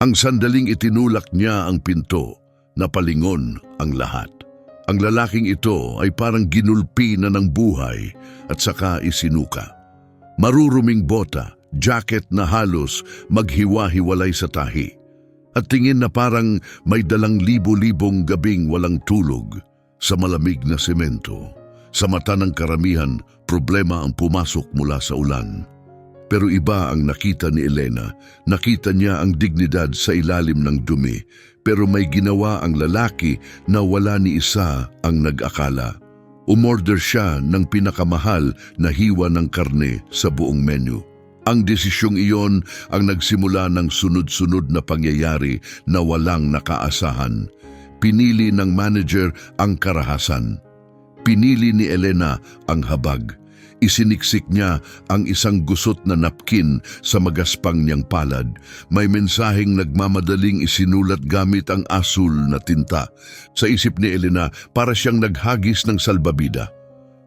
Ang sandaling itinulak niya ang pinto, napalingon ang lahat. Ang lalaking ito ay parang ginulpi na ng buhay at saka isinuka. Maruruming bota, jacket na halos maghiwa-hiwalay sa tahi. At tingin na parang may dalang libo-libong gabing walang tulog sa malamig na semento. Sa mata ng karamihan, problema ang pumasok mula sa ulan. Pero iba ang nakita ni Elena. Nakita niya ang dignidad sa ilalim ng dumi. Pero may ginawa ang lalaki na wala ni isa ang nag-akala. Umorder siya ng pinakamahal na hiwa ng karne sa buong menu. Ang desisyong iyon ang nagsimula ng sunod-sunod na pangyayari na walang nakaasahan. Pinili ng manager ang karahasan. Pinili ni Elena ang habag. Isiniksik niya ang isang gusot na napkin sa magaspang niyang palad. May mensaheng nagmamadaling isinulat gamit ang asul na tinta. Sa isip ni Elena, para siyang naghagis ng salbabida.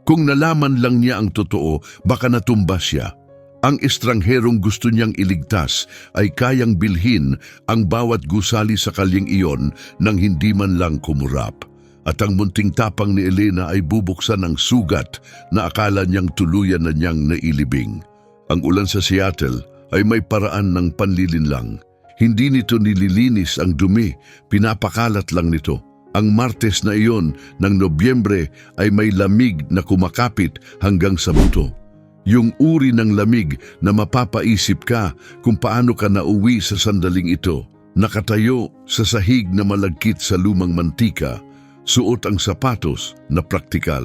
Kung nalaman lang niya ang totoo, baka natumba siya. Ang estrangherong gusto niyang iligtas ay kayang bilhin ang bawat gusali sa kalyeng iyon nang hindi man lang kumurap. At ang munting tapang ni Elena ay bubuksan ng sugat na akala niyang tuluyan na niyang nailibing. Ang ulan sa Seattle ay may paraan ng panlilinlang. Hindi nito nililinis ang dumi, pinapakalat lang nito. Ang Martes na iyon ng Nobyembre ay may lamig na kumakapit hanggang sa buto. Yung uri ng lamig na mapapaisip ka kung paano ka nauwi sa sandaling ito. Nakatayo sa sahig na malagkit sa lumang mantika, suot ang sapatos na praktikal.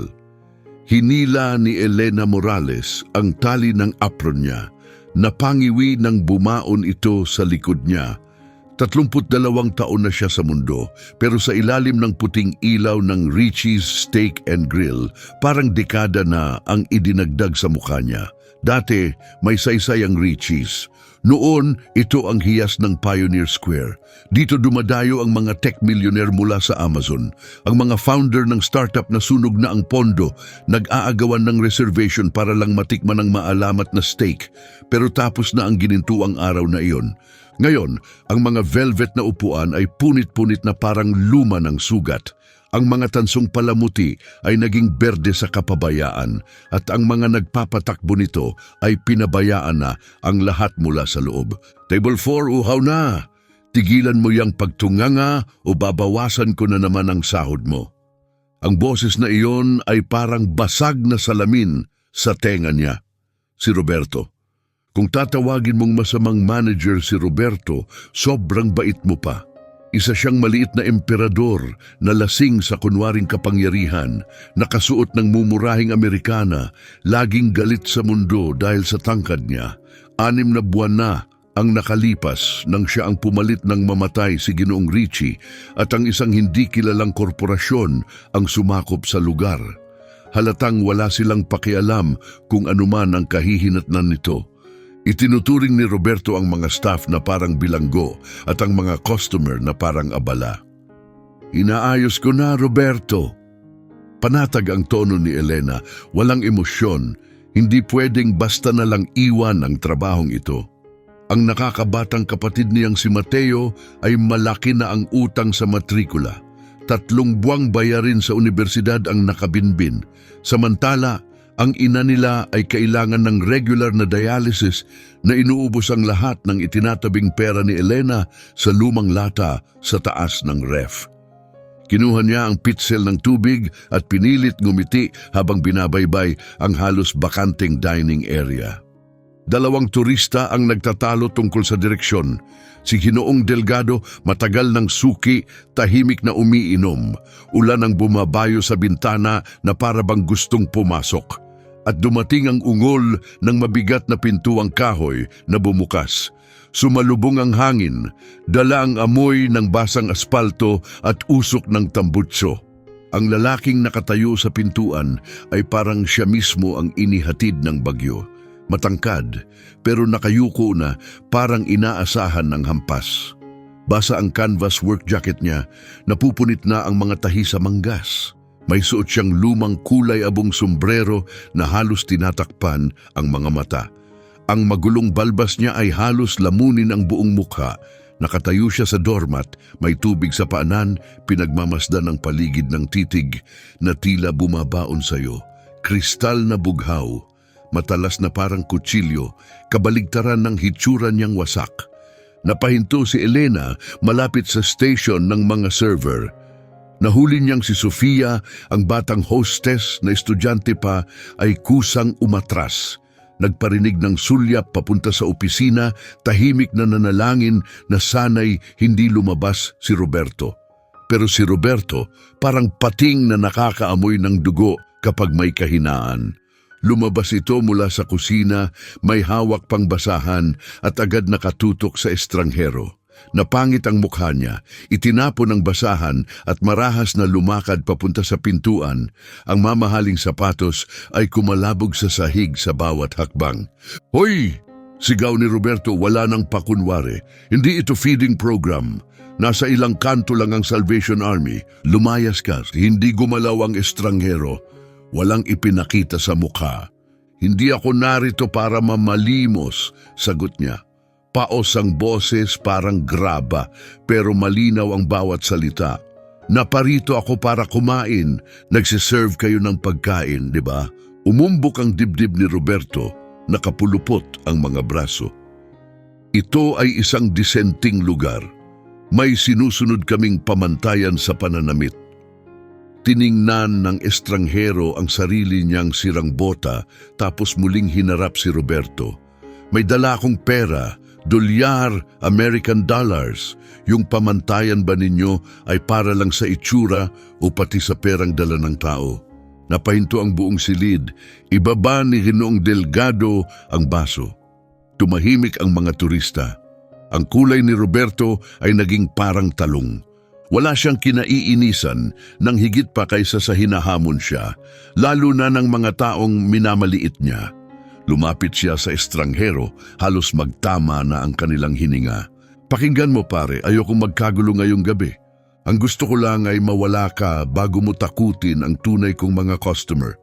Hinila ni Elena Morales ang tali ng apron niya. Napangiwi ng bumaon ito sa likod niya. 32 taon na siya sa mundo, pero sa ilalim ng puting ilaw ng Richie's Steak and Grill, parang dekada na ang idinagdag sa mukha niya. Dati, may saysay ang Richie's. Noon, ito ang hiyas ng Pioneer Square. Dito dumadayo ang mga tech millionaire mula sa Amazon. Ang mga founder ng startup na sunog na ang pondo, nag-aagawan ng reservation para lang matikman ang maalamat na steak. Pero tapos na ang ginintuang araw na iyon. Ngayon, ang mga velvet na upuan ay punit-punit na parang luma ng sugat. Ang mga tansong palamuti ay naging berde sa kapabayaan at ang mga nagpapatakbo nito ay pinabayaan na ang lahat mula sa loob. Table 4, uhaw na! Tigilan mo yang pagtunganga o babawasan ko na naman ang sahod mo. Ang boses na iyon ay parang basag na salamin sa tenga niya. Si Roberto. Kung tatawagin mong masamang manager si Roberto, sobrang bait mo pa. Isa siyang maliit na emperador na lasing sa kunwaring kapangyarihan, nakasuot ng mumurahing Amerikana, laging galit sa mundo dahil sa tangkad niya. 6 na buwan na ang nakalipas nang siya ang pumalit ng mamatay si Ginoong Richie at ang isang hindi kilalang korporasyon ang sumakop sa lugar. Halatang wala silang pakialam kung anuman ang kahihinatnan nito. Itinuturing ni Roberto ang mga staff na parang bilanggo at ang mga customer na parang abala. Inaayos ko na, Roberto. Panatag ang tono ni Elena, walang emosyon, hindi pwedeng basta na lang iwan ang trabahong ito. Ang nakakabatang kapatid niyang si Mateo ay malaki na ang utang sa matrikula. 3 buwang bayarin sa universidad ang nakabinbin. Samantala, ang ina nila ay kailangan ng regular na dialysis na inuubos ang lahat ng itinatabing pera ni Elena sa lumang lata sa taas ng ref. Kinuha niya ang pitzel ng tubig at pinilit ngumiti habang binabaybay ang halos bakanteng dining area. 2 turista ang nagtatalo tungkol sa direksyon. Si Ginoong Delgado matagal ng suki, tahimik na umiinom. Ulan ang bumabayo sa bintana na para bang gustong pumasok. At dumating ang ungol ng mabigat na pintuang kahoy na bumukas. Sumalubong ang hangin, dala ang amoy ng basang aspalto at usok ng tambutso. Ang lalaking nakatayo sa pintuan ay parang siya mismo ang inihatid ng bagyo. Matangkad, pero nakayuko na parang inaasahan ng hampas. Basa ang canvas work jacket niya, napupunit na ang mga tahi sa manggas. May suot siyang lumang kulay abong sombrero na halos tinatakpan ang mga mata. Ang magulong balbas niya ay halos lamunin ang buong mukha. Nakatayo siya sa doormat, may tubig sa paanan, pinagmamasdan ng paligid ng titig na tila bumabaon sa'yo. Kristal na bughaw, matalas na parang kutsilyo, kabaligtaran ng hitsura niyang wasak. Napahinto si Elena malapit sa station ng mga server. Nahuli niyang si Sofia, ang batang hostess na estudyante pa, ay kusang umatras. Nagparinig ng sulyap papunta sa opisina, tahimik na nanalangin na sana'y hindi lumabas si Roberto. Pero si Roberto parang pating na nakakaamoy ng dugo kapag may kahinaan. Lumabas ito mula sa kusina, may hawak pang basahan at agad nakatutok sa estranghero. Napangit ang mukha niya, itinapon ang basahan at marahas na lumakad papunta sa pintuan. Ang mamahaling sapatos ay kumalabog sa sahig sa bawat hakbang. "Hoy!" sigaw ni Roberto, wala nang pakunwari. "Hindi ito feeding program. Nasa ilang kanto lang ang Salvation Army. Lumayas ka." Hindi gumalaw ang estranghero. Walang ipinakita sa mukha. "Hindi ako narito para mamalimos," sagot niya. Paos ang boses, parang graba, pero malinaw ang bawat salita. "Naparito ako para kumain. Nagsiserve kayo ng pagkain, di ba?" Umumbok ang dibdib ni Roberto, nakapulupot ang mga braso. "Ito ay isang disenteng lugar. May sinusunod kaming pamantayan sa pananamit." Tiningnan ng estranghero ang sarili niyang sirang bota, tapos muling hinarap si Roberto. "May dala akong pera, dolyar, American dollars. Yung pamantayan ba ninyo ay para lang sa itsura o pati sa perang dala ng tao?" Napahinto ang buong silid. Ibaba ni Ginoong Delgado ang baso. Tumahimik ang mga turista. Ang kulay ni Roberto ay naging parang talong. Wala siyang kinaiinisan nang higit pa kaysa sa hinahamon siya, lalo na ng mga taong minamaliit niya. Lumapit siya sa estranghero, halos magtama na ang kanilang hininga. "Pakinggan mo pare, ayokong magkagulo ngayong gabi. Ang gusto ko lang ay mawala ka bago mo takutin ang tunay kong mga customer."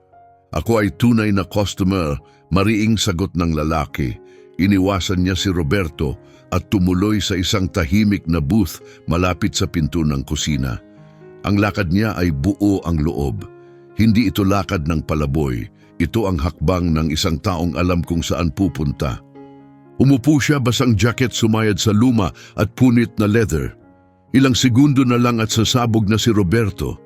"Ako ay tunay na customer," mariing sagot ng lalaki. Iniwasan niya si Roberto at tumuloy sa isang tahimik na booth malapit sa pinto ng kusina. Ang lakad niya ay buo ang loob. Hindi ito lakad ng palaboy. Ito ang hakbang ng isang taong alam kung saan pupunta. Umupo siya, basang jacket sumayad sa luma at punit na leather. Ilang segundo na lang at sasabog na si Roberto.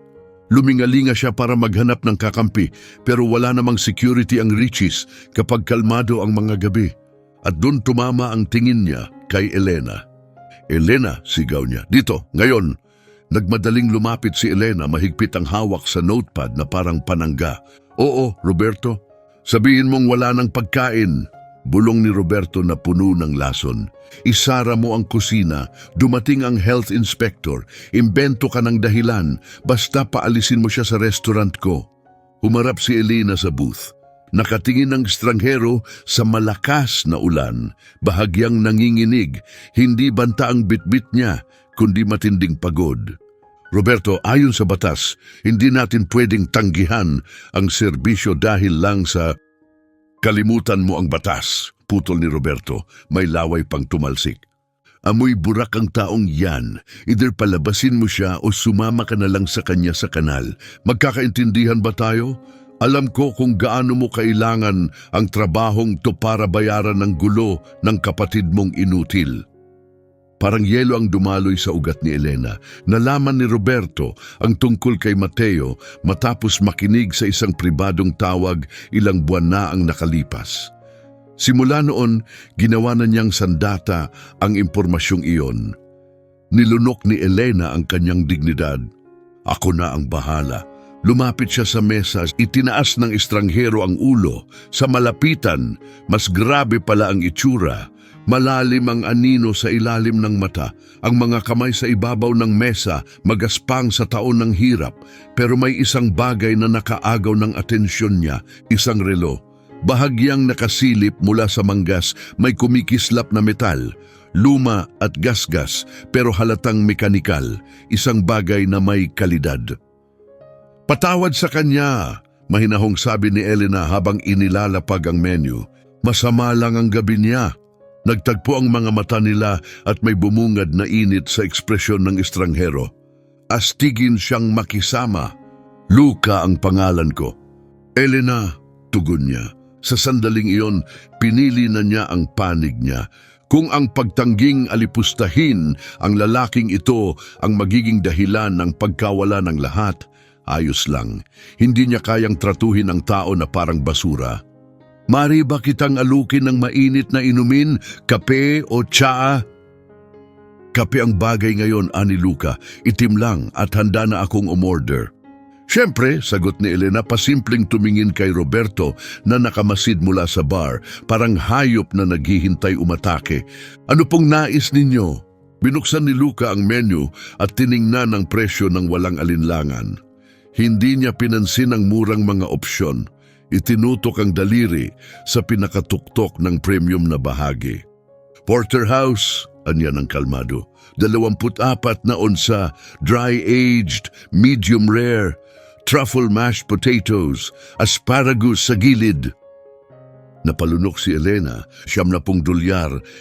Lumingalinga siya para maghanap ng kakampi, pero wala namang security ang Richies kapag kalmado ang mga gabi. At doon tumama ang tingin niya kay Elena. "Elena," sigaw niya, "dito, ngayon." Nagmadaling lumapit si Elena, mahigpit ang hawak sa notepad na parang panangga. "Oo, Roberto, sabihin mong wala ng pagkain." Bulong ni Roberto na puno ng lason. "Isara mo ang kusina, dumating ang health inspector, imbento ka ng dahilan, basta paalisin mo siya sa restaurant ko." Humarap si Elena sa booth. Nakatingin ang estranghero sa malakas na ulan, bahagyang nanginginig, hindi banta ang bitbit niya, kundi matinding pagod. "Roberto, ayon sa batas, hindi natin pwedeng tanggihan ang serbisyo dahil lang sa..." "Kalimutan mo ang batas," putol ni Roberto, may laway pang tumalsik. "Amoy burak ang taong yan. Either palabasin mo siya o sumama ka na lang sa kanya sa kanal. Magkakaintindihan ba tayo? Alam ko kung gaano mo kailangan ang trabahong to para bayaran ng gulo ng kapatid mong inutil." Parang yelo ang dumaloy sa ugat ni Elena. Nalaman ni Roberto ang tungkol kay Mateo matapos makinig sa isang pribadong tawag ilang buwan na ang nakalipas. Simula noon, ginawa na niyang sandata ang impormasyong iyon. Nilunok ni Elena ang kanyang dignidad. "Ako na ang bahala." Lumapit siya sa mesa, itinaas ng estranghero ang ulo. Sa malapitan, mas grabe pala ang itsura. Malalim ang anino sa ilalim ng mata, ang mga kamay sa ibabaw ng mesa, magaspang sa taon ng hirap. Pero may isang bagay na nakaagaw ng atensyon niya, isang relo. Bahagyang nakasilip mula sa manggas, may kumikislap na metal. Luma at gasgas, pero halatang mekanikal, isang bagay na may kalidad. "Patawad sa kanya," mahinahong sabi ni Elena habang inilalapag ang menu. "Masama lang ang gabi niya." Nagtagpo ang mga mata nila at may bumungad na init sa ekspresyon ng estranghero. Astigin siyang makisama. Luca ang pangalan ko. Elena, tugon niya. Sa sandaling iyon, pinili na niya ang panig niya. Kung ang pagtangging alipustahin ang lalaking ito ang magiging dahilan ng pagkawala ng lahat, ayos lang. Hindi niya kayang tratuhin ang tao na parang basura. Mari ba kitang alukin ng mainit na inumin, kape o tsaa? Kape ang bagay ngayon, ani Luca. Itim lang at handa na akong umorder. Siyempre, sagot ni Elena, pasimpleng tumingin kay Roberto na nakamasid mula sa bar, parang hayop na naghihintay umatake. Ano pong nais ninyo? Binuksan ni Luca ang menu at tiningnan ang presyo ng walang alinlangan. Hindi niya pinansin ang murang mga opsyon. Itinutok ang daliri sa pinakatuktok ng premium na bahagi. Porterhouse, anya ng kalmado. 24 na onsa, dry-aged, medium rare, truffle mashed potatoes, asparagus sa gilid. Napalunok si Elena, $70,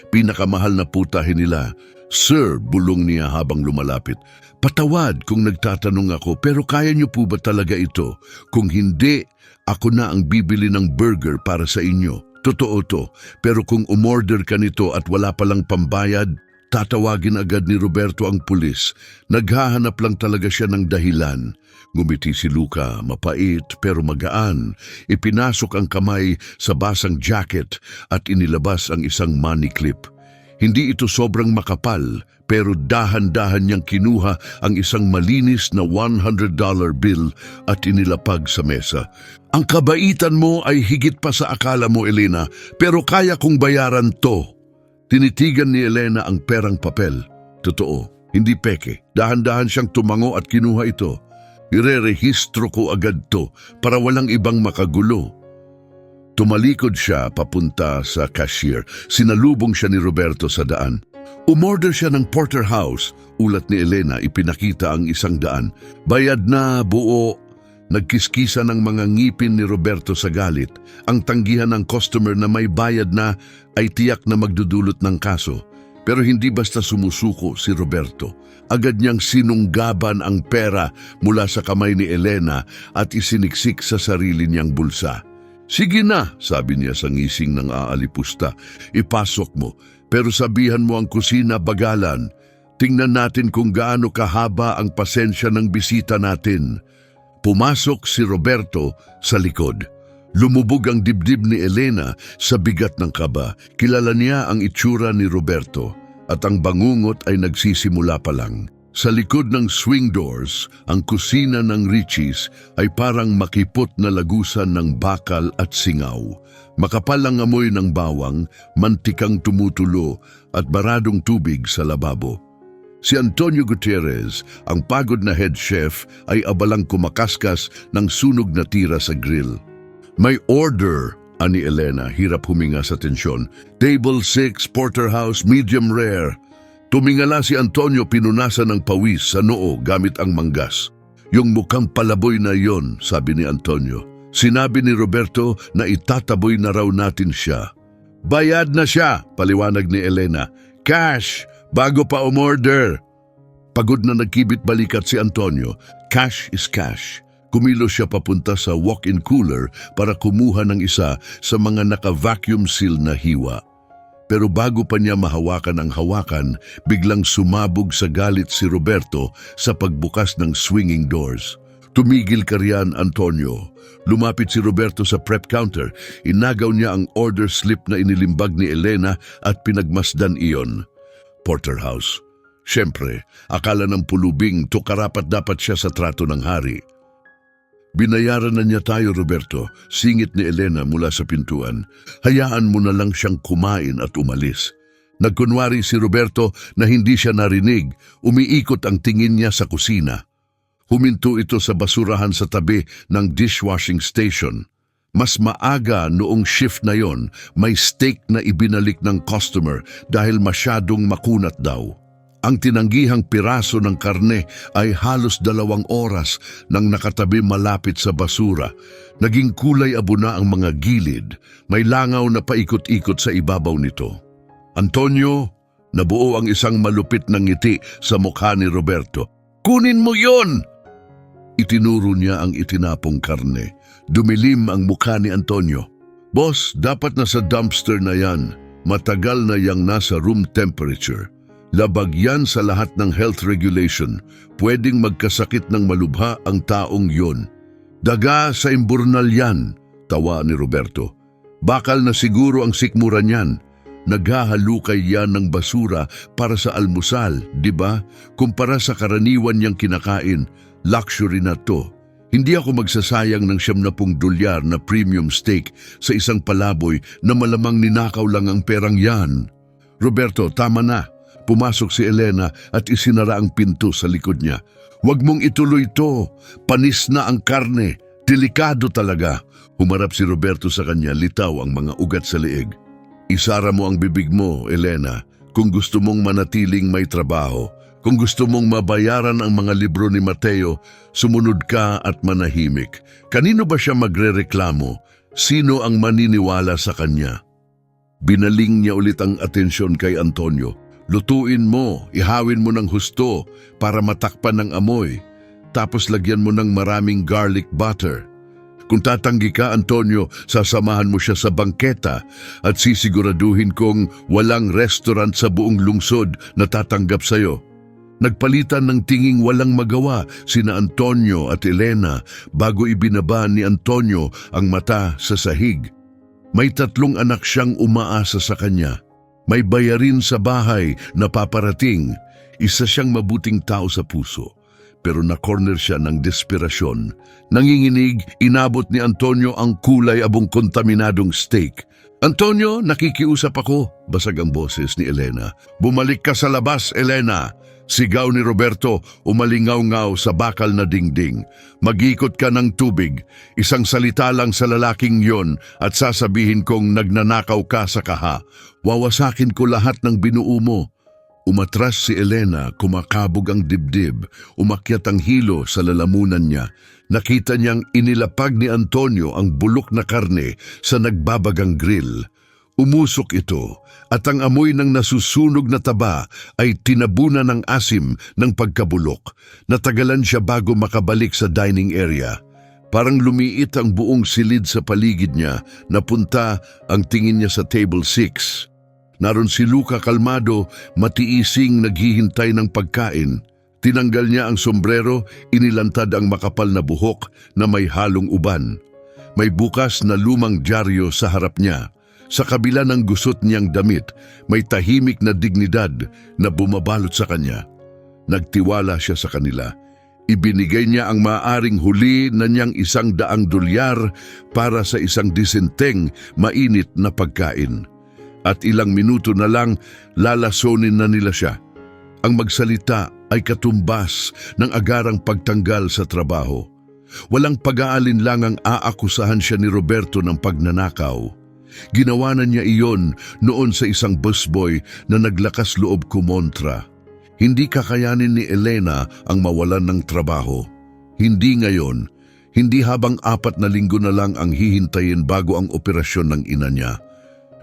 pinakamahal na putahe nila. Sir, bulong niya habang lumalapit. Patawad kung nagtatanong ako, pero kaya niyo po ba talaga ito? Kung hindi, ako na ang bibili ng burger para sa inyo. Totoo to, pero kung umorder ka nito at wala palang pambayad, tatawagin agad ni Roberto ang pulis. Naghahanap lang talaga siya ng dahilan. Ngumiti si Luca, mapait pero magaan. Ipinasok ang kamay sa basang jacket at inilabas ang isang money clip. Hindi ito sobrang makapal, pero dahan-dahan niyang kinuha ang isang malinis na $100 bill at inilapag sa mesa. Ang kabaitan mo ay higit pa sa akala mo, Elena, pero kaya kong bayaran to. Tinitigan ni Elena ang perang papel. Totoo, hindi peke. Dahan-dahan siyang tumango at kinuha ito. Irerehistro ko agad to para walang ibang makagulo. Tumalikod siya papunta sa cashier. Sinalubong siya ni Roberto sa daan. Umorder siya ng porterhouse. Ulat ni Elena, ipinakita ang $100. Bayad na, buo. Nagkiskisa ng mga ngipin ni Roberto sa galit. Ang tanggihan ng customer na may bayad na ay tiyak na magdudulot ng kaso. Pero hindi basta sumusuko si Roberto. Agad niyang sinunggaban ang pera mula sa kamay ni Elena at isiniksik sa sarili niyang bulsa. Sige na, sabi niya sa ngising ng aalipusta. Ipasok mo, pero sabihan mo ang kusina bagalan. Tingnan natin kung gaano kahaba ang pasensya ng bisita natin. Pumasok si Roberto sa likod. Lumubog ang dibdib ni Elena sa bigat ng kaba. Kilala niya ang itsura ni Roberto at ang bangungot ay nagsisimula pa lang. Sa likod ng swing doors, ang kusina ng Richie's ay parang makipot na lagusan ng bakal at singaw. Makapal ang amoy ng bawang, mantikang tumutulo at baradong tubig sa lababo. Si Antonio Gutierrez, ang pagod na head chef, ay abalang kumakaskas ng sunog na tira sa grill. May order, ani Elena, hirap huminga sa tensyon. Table 6, porterhouse, medium rare. Tumingala si Antonio, pinunasan ng pawis sa noo gamit ang manggas. Yung mukhang palaboy na yon, sabi ni Antonio. Sinabi ni Roberto na itataboy na raw natin siya. Bayad na siya, paliwanag ni Elena. Cash, bago pa umorder. Pagod na nagkibit balikat si Antonio. Cash is cash. Kumilos siya papunta sa walk-in cooler para kumuha ng isa sa mga naka-vacuum seal na hiwa. Pero bago pa niya mahawakan ang hawakan, biglang sumabog sa galit si Roberto sa pagbukas ng swinging doors. Tumigil ka riyan, Antonio. Lumapit si Roberto sa prep counter. Inagaw niya ang order slip na inilimbag ni Elena at pinagmasdan iyon. Porterhouse. Siyempre, akala ng pulubing to karapat dapat siya sa trato ng hari. Binayaran na niya tayo, Roberto, singit ni Elena mula sa pintuan. Hayaan mo na lang siyang kumain at umalis. Nagkunwari si Roberto na hindi siya narinig. Umiikot ang tingin niya sa kusina. Huminto ito sa basurahan sa tabi ng dishwashing station. Mas maaga noong shift na yon, may steak na ibinalik ng customer dahil masyadong makunat daw. Ang tinanggihang piraso ng karne ay halos 2 oras nang nakatabi malapit sa basura. Naging kulay abo na ang mga gilid. May langaw na paikot-ikot sa ibabaw nito. Antonio, nabuo ang isang malupit na ngiti sa mukha ni Roberto. Kunin mo yon! Itinuro niya ang itinapong karne. Dumilim ang mukha ni Antonio. Boss, dapat na sa dumpster na yan. Matagal na yang nasa room temperature. Labag yan sa lahat ng health regulation. Pwedeng magkasakit ng malubha ang taong yon. Daga sa imburnal yan, tawa ni Roberto. Bakal na siguro ang sikmuran yan. Naghahalukay yan ng basura para sa almusal, di ba? Kumpara sa karaniwan niyang kinakain, luxury na to. Hindi ako magsasayang ng $70 na premium steak sa isang palaboy na malamang ninakaw lang ang perang yan. Roberto, tama na. Pumasok si Elena at isinara ang pinto sa likod niya. Huwag mong ituloy to. Panis na ang karne. Delikado talaga. Humarap si Roberto sa kanya, litaw ang mga ugat sa leeg. Isara mo ang bibig mo, Elena, kung gusto mong manatiling may trabaho. Kung gusto mong mabayaran ang mga libro ni Mateo, sumunod ka at manahimik. Kanino ba siya magrereklamo? Sino ang maniniwala sa kanya? Binaling niya ulit ang atensyon kay Antonio. Lutuin mo, ihawin mo ng husto para matakpan ng amoy. Tapos lagyan mo ng maraming garlic butter. Kung tatanggi ka, Antonio, sasamahan mo siya sa bangketa at sisiguraduhin kong walang restaurant sa buong lungsod na tatanggap sa'yo. Nagpalitan ng tinging walang magawa sina Antonio at Elena bago ibinaba ni Antonio ang mata sa sahig. May 3 anak siyang umaasa sa kanya. May bayarin sa bahay na paparating. Isa siyang mabuting tao sa puso. Pero na-corner siya ng desperasyon. Nanginginig, inabot ni Antonio ang kulay abong kontaminadong steak. Antonio, nakikiusap ako, basag ang boses ni Elena. Bumalik ka sa labas, Elena. Sigaw ni Roberto, umalingaw-ngaw sa bakal na dingding. Mag-ikot ka ng tubig. Isang salita lang sa lalaking yon at sasabihin kong nagnanakaw ka sa kaha. Wawasakin ko lahat ng binuo mo. Umatras si Elena, kumakabog ang dibdib, umakyat ang hilo sa lalamunan niya. Nakita niyang inilapag ni Antonio ang bulok na karne sa nagbabagang grill. Umusok ito at ang amoy ng nasusunog na taba ay tinabunan ng asim ng pagkabulok. Natagalan siya bago makabalik sa dining area. Parang lumiit ang buong silid sa paligid niya, napunta ang tingin niya sa table 6. Naroon si Luca kalmado, matiising naghihintay ng pagkain. Tinanggal niya ang sombrero, inilantad ang makapal na buhok na may halong uban. May bukas na lumang dyaryo sa harap niya. Sa kabila ng gusot niyang damit, may tahimik na dignidad na bumabalot sa kanya. Nagtiwala siya sa kanila. Ibinigay niya ang maaaring huli na niyang $100 para sa isang disenteng, mainit na pagkain. At ilang minuto na lang, lalasonin na nila siya. Ang magsalita ay katumbas ng agarang pagtanggal sa trabaho. Walang pag-aalinlangang aakusahan siya ni Roberto ng pagnanakaw. Ginawa na niya iyon noon sa isang busboy na naglakas loob kumontra. Hindi kakayanin ni Elena ang mawalan ng trabaho. Hindi ngayon, hindi habang 4 na linggo na lang ang hihintayin bago ang operasyon ng ina niya.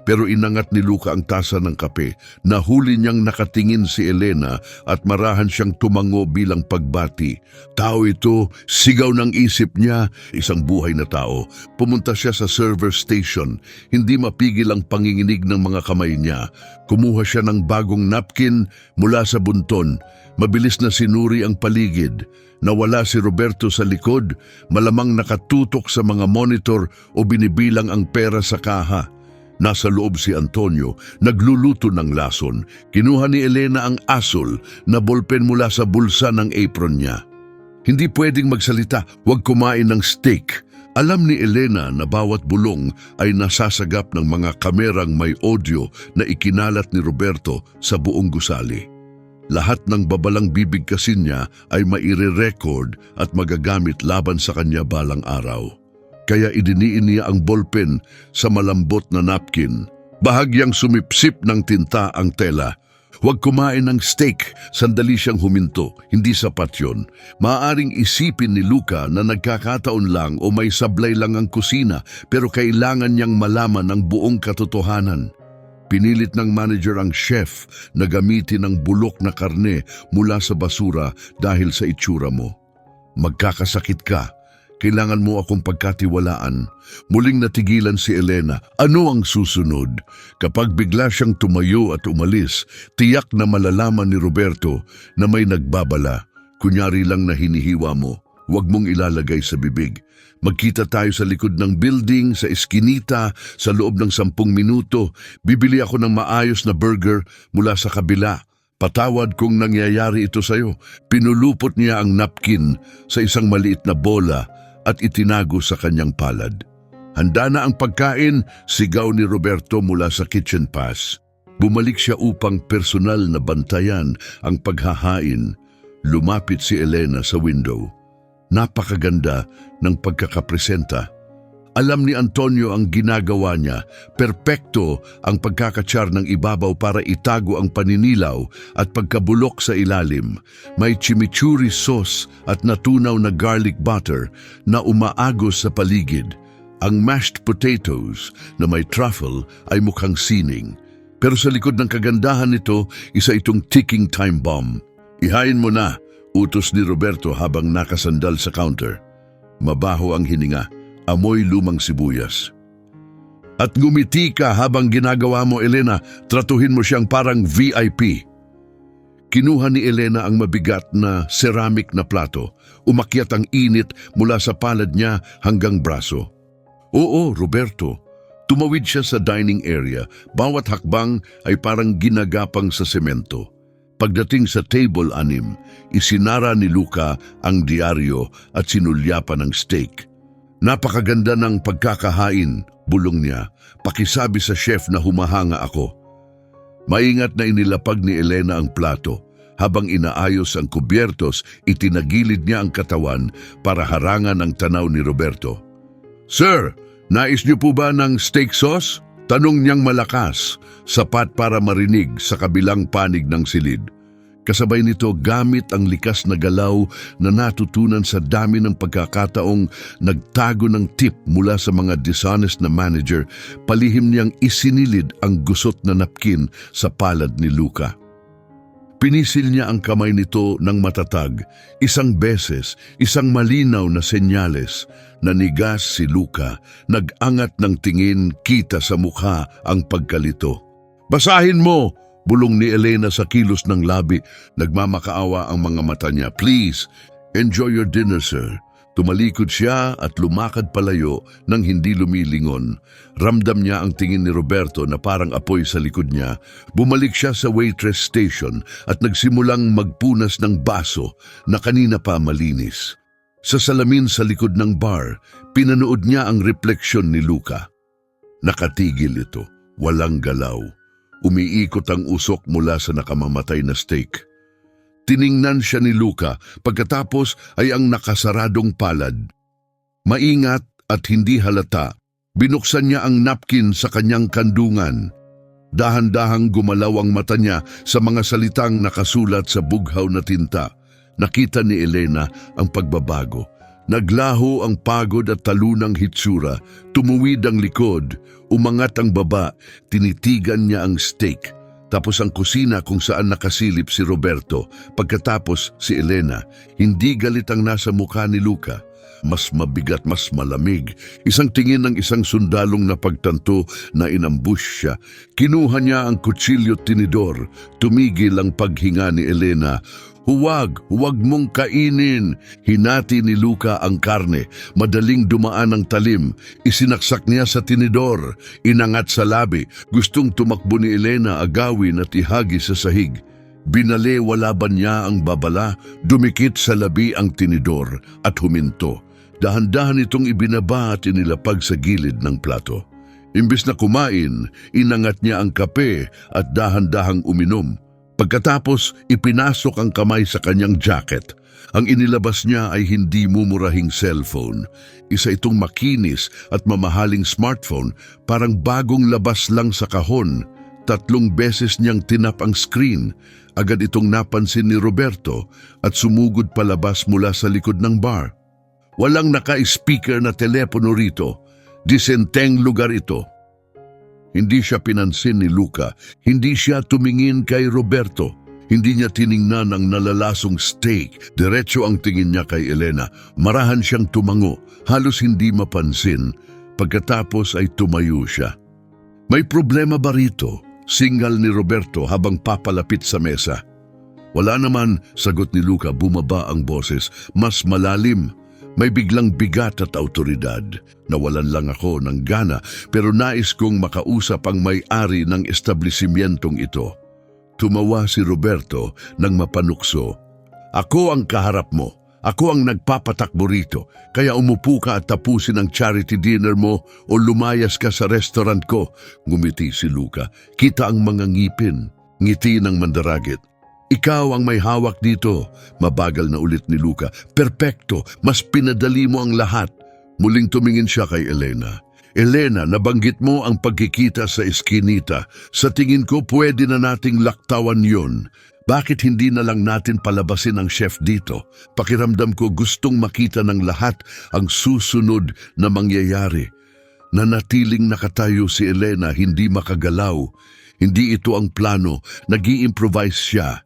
Pero inangat ni Luca ang tasa ng kape. Nahuli niyang nakatingin si Elena at marahan siyang tumango bilang pagbati. Tao ito, sigaw ng isip niya, isang buhay na tao. Pumunta siya sa server station. Hindi mapigil ang panginginig ng mga kamay niya. Kumuha siya ng bagong napkin mula sa bunton. Mabilis na sinuri ang paligid. Nawala si Roberto sa likod, malamang nakatutok sa mga monitor o binibilang ang pera sa kaha. Nasa loob si Antonio, nagluluto ng lason. Kinuha ni Elena ang asol na bolpen mula sa bulsa ng apron niya. Hindi pwedeng magsalita, huwag kumain ng steak. Alam ni Elena na bawat bulong ay nasasagap ng mga kamerang may audio na ikinalat ni Roberto sa buong gusali. Lahat ng babalang bibig kasi niya ay maire-record at magagamit laban sa kanya balang araw. Kaya idiniin niya ang ballpen sa malambot na napkin. Bahagyang sumipsip ng tinta ang tela. Huwag kumain ng steak, sandali siyang huminto. Hindi sapat yun. Maaaring isipin ni Luca na nagkakataon lang o may sablay lang ang kusina, pero kailangan niyang malaman ang buong katotohanan. Pinilit ng manager ang chef na gamitin ang bulok na karne mula sa basura dahil sa itsura mo. Magkakasakit ka. Kailangan mo akong pagkatiwalaan. Muling natigilan si Elena. Ano ang susunod? Kapag bigla siyang tumayo at umalis, tiyak na malalaman ni Roberto na may nagbabala. Kunyari lang na hinihiwa mo. Huwag mong ilalagay sa bibig. Magkita tayo sa likod ng building, sa eskinita, sa loob ng 10 minuto. Bibili ako ng maayos na burger mula sa kabila. Patawad kung nangyayari ito sa'yo. Pinulupot niya ang napkin sa isang maliit na bola at itinago sa kanyang palad. Handa na ang pagkain, sigaw ni Roberto mula sa kitchen pass. Bumalik siya upang personal na bantayan ang paghahain. Lumapit si Elena sa window. Napakaganda ng pagkakapresenta. Alam ni Antonio ang ginagawa niya. Perpekto ang pagkakatsar ng ibabaw para itago ang paninilaw at pagkabulok sa ilalim. May chimichurri sauce at natunaw na garlic butter na umaagos sa paligid. Ang mashed potatoes na may truffle ay mukhang sining. Pero sa likod ng kagandahan nito, isa itong ticking time bomb. Ihain mo na, utos ni Roberto habang nakasandal sa counter. Mabaho ang hininga. Amoy lumang sibuyas. At ngumiti ka habang ginagawa mo, Elena. Tratuhin mo siyang parang VIP. Kinuha ni Elena ang mabigat na ceramic na plato. Umakyat ang init mula sa palad niya hanggang braso. Oo, Roberto. Tumawid siya sa dining area. Bawat hakbang ay parang ginagapang sa semento. Pagdating sa table 6, isinara ni Luca ang diaryo at sinulyapan ng steak. Napakaganda ng pagkakahain, bulong niya. Pakisabi sa chef na humahanga ako. Maingat na inilapag ni Elena ang plato. Habang inaayos ang kubyertos, itinagilid niya ang katawan para harangan ang tanaw ni Roberto. Sir, nais niyo po ba ng steak sauce? Tanong niyang malakas, sapat para marinig sa kabilang panig ng silid. Kasabay nito gamit ang likas na galaw na natutunan sa dami ng pagkakataong nagtago ng tip mula sa mga dishonest na manager, palihim niyang isinilid ang gusot na napkin sa palad ni Luca. Pinisil niya ang kamay nito ng matatag, isang beses, isang malinaw na senyales. Nanigas si Luca, nag-angat ng tingin, kita sa mukha ang pagkalito. Basahin mo! Bulong ni Elena sa kilos ng labi. Nagmamakaawa ang mga mata niya. Please, enjoy your dinner, sir. Tumalikod siya at lumakad palayo nang hindi lumilingon. Ramdam niya ang tingin ni Roberto na parang apoy sa likod niya. Bumalik siya sa waitress station at nagsimulang magpunas ng baso na kanina pa malinis. Sa salamin sa likod ng bar, pinanood niya ang refleksyon ni Luca. Nakatigil ito, walang galaw. Umiikot ang usok mula sa nakamamatay na steak. Tiningnan siya ni Luca, pagkatapos ay ang nakasaradong palad. Maingat at hindi halata, binuksan niya ang napkin sa kanyang kandungan. Dahan-dahang gumalaw ang mata niya sa mga salitang nakasulat sa bughaw na tinta. Nakita ni Elena ang pagbabago. Naglaho ang pagod at talunang hitsura, tumuwid ang likod, umangat ang baba, tinitigan niya ang steak. Tapos ang kusina kung saan nakasilip si Roberto, pagkatapos si Elena. Hindi galit ang nasa mukha ni Luca. Mas mabigat, mas malamig. Isang tingin ng isang sundalong na pagtanto na inambush siya. Kinuha niya ang kutsilyo at tinidor. Tumigil ang paghinga ni Elena. Huwag mong kainin. Hinati ni Luca ang karne. Madaling dumaan ang talim. Isinaksak niya sa tinidor. Inangat sa labi. Gustong tumakbo ni Elena, agawin at ihagi sa sahig. Binalewalaban niya ang babala. Dumikit sa labi ang tinidor at huminto. Dahan-dahan itong ibinaba at inilapag sa gilid ng plato. Imbis na kumain, inangat niya ang kape at dahan-dahang uminom. Pagkatapos, ipinasok ang kamay sa kanyang jacket. Ang inilabas niya ay hindi mumurahing cellphone. Isa itong makinis at mamahaling smartphone, parang bagong labas lang sa kahon. 3 beses niyang tinap ang screen. Agad itong napansin ni Roberto at sumugod palabas mula sa likod ng bar. Walang naka-speaker na telepono rito. Disenteng lugar ito. Hindi siya pinansin ni Luca. Hindi siya tumingin kay Roberto. Hindi niya tiningnan ang nalalasong steak. Diretso ang tingin niya kay Elena. Marahan siyang tumango, halos hindi mapansin. Pagkatapos ay tumayo siya. May problema ba rito? Singal ni Roberto habang papalapit sa mesa. Wala naman, sagot ni Luca, bumaba ang boses. Mas malalim. May biglang bigat at autoridad. Nawalan lang ako ng gana pero nais kong makausap ang may-ari ng establishmentong ito. Tumawa si Roberto nang mapanukso. Ako ang kaharap mo. Ako ang nagpapatakbo rito. Kaya umupo ka at tapusin ang charity dinner mo o lumayas ka sa restaurant ko. Ngumiti si Luca. Kita ang mga ngipin. Ngiti ng mandaragit. Ikaw ang may hawak dito. Mabagal na ulit ni Luca. Perpekto, mas pinadali mo ang lahat. Muling tumingin siya kay Elena. Elena, nabanggit mo ang pagkikita sa eskinita. Sa tingin ko pwede na nating laktawan yon. Bakit hindi na lang natin palabasin ang chef dito? Pakiramdam ko gustong makita ng lahat ang susunod na mangyayari. Nanatiling nakatayo si Elena, hindi makagalaw. Hindi ito ang plano, nag-i-improvise siya.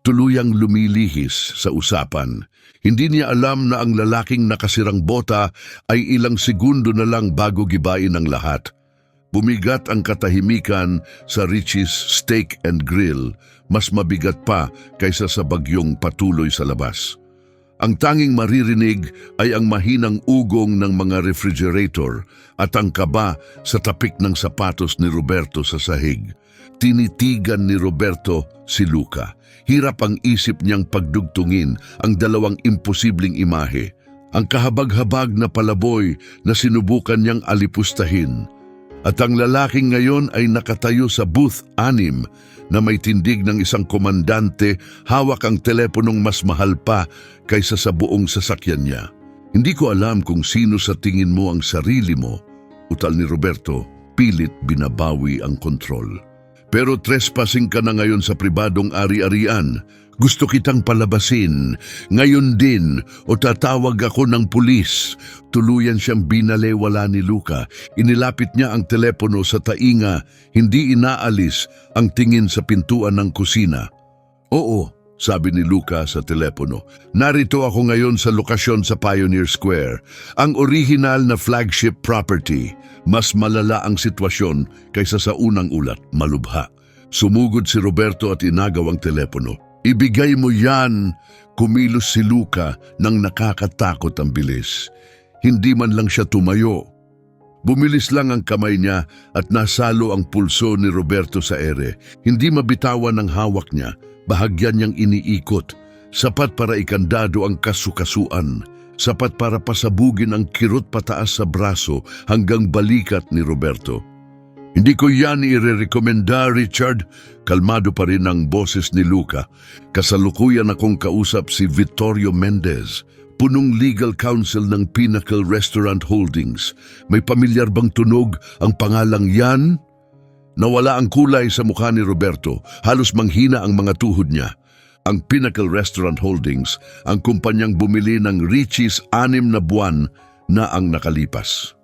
Tuluyang lumilihis sa usapan. Hindi niya alam na ang lalaking nakasirang bota ay ilang segundo na lang bago gibain ang lahat. Bumigat ang katahimikan sa Richie's Steak and Grill, mas mabigat pa kaysa sa bagyong patuloy sa labas. Ang tanging maririnig ay ang mahinang ugong ng mga refrigerator at ang kaba sa tapik ng sapatos ni Roberto sa sahig. Tinitigan ni Roberto si Luca. Hirap ang isip niyang pagdugtungin ang dalawang imposibleng imahe. Ang kahabag-habag na palaboy na sinubukan niyang alipustahin. At ang lalaking ngayon ay nakatayo sa booth 6 na may tindig ng isang komandante, hawak ang teleponong mas mahal pa kaysa sa buong sasakyan niya. Hindi ko alam kung sino sa tingin mo ang sarili mo, utal ni Roberto, pilit binabawi ang kontrol. Pero trespassing ka na ngayon sa pribadong ari-arian. Gusto kitang palabasin. Ngayon din o tatawag ako ng pulis. Tuluyan siyang binalewala ni Luca. Inilapit niya ang telepono sa tainga. Hindi inaalis ang tingin sa pintuan ng kusina. Oo, sabi ni Luca sa telepono. Narito ako ngayon sa lokasyon sa Pioneer Square. Ang original na flagship property. Mas malala ang sitwasyon kaysa sa unang ulat, malubha. Sumugod si Roberto at inagaw ang telepono. Ibigay mo yan, kumilos si Luca nang nakakatakot ang bilis. Hindi man lang siya tumayo. Bumilis lang ang kamay niya at nasalo ang pulso ni Roberto sa ere. Hindi mabitawan ang hawak niya, bahagyan niyang iniikot. Sapat para ikandado ang kasukasuan. Sapat para pasabugin ang kirot pataas sa braso hanggang balikat ni Roberto. Hindi ko yan irerekomenda, Richard. Kalmado pa rin ang boses ni Luca. Kasalukuyan akong kausap si Vittorio Mendez, punong legal counsel ng Pinnacle Restaurant Holdings. May pamilyar bang tunog ang pangalang yan? Nawala ang kulay sa mukha ni Roberto. Halos manghina ang mga tuhod niya. Ang Pinnacle Restaurant Holdings, ang kumpanyang bumili ng Richie's 6 na buwan na ang nakalipas.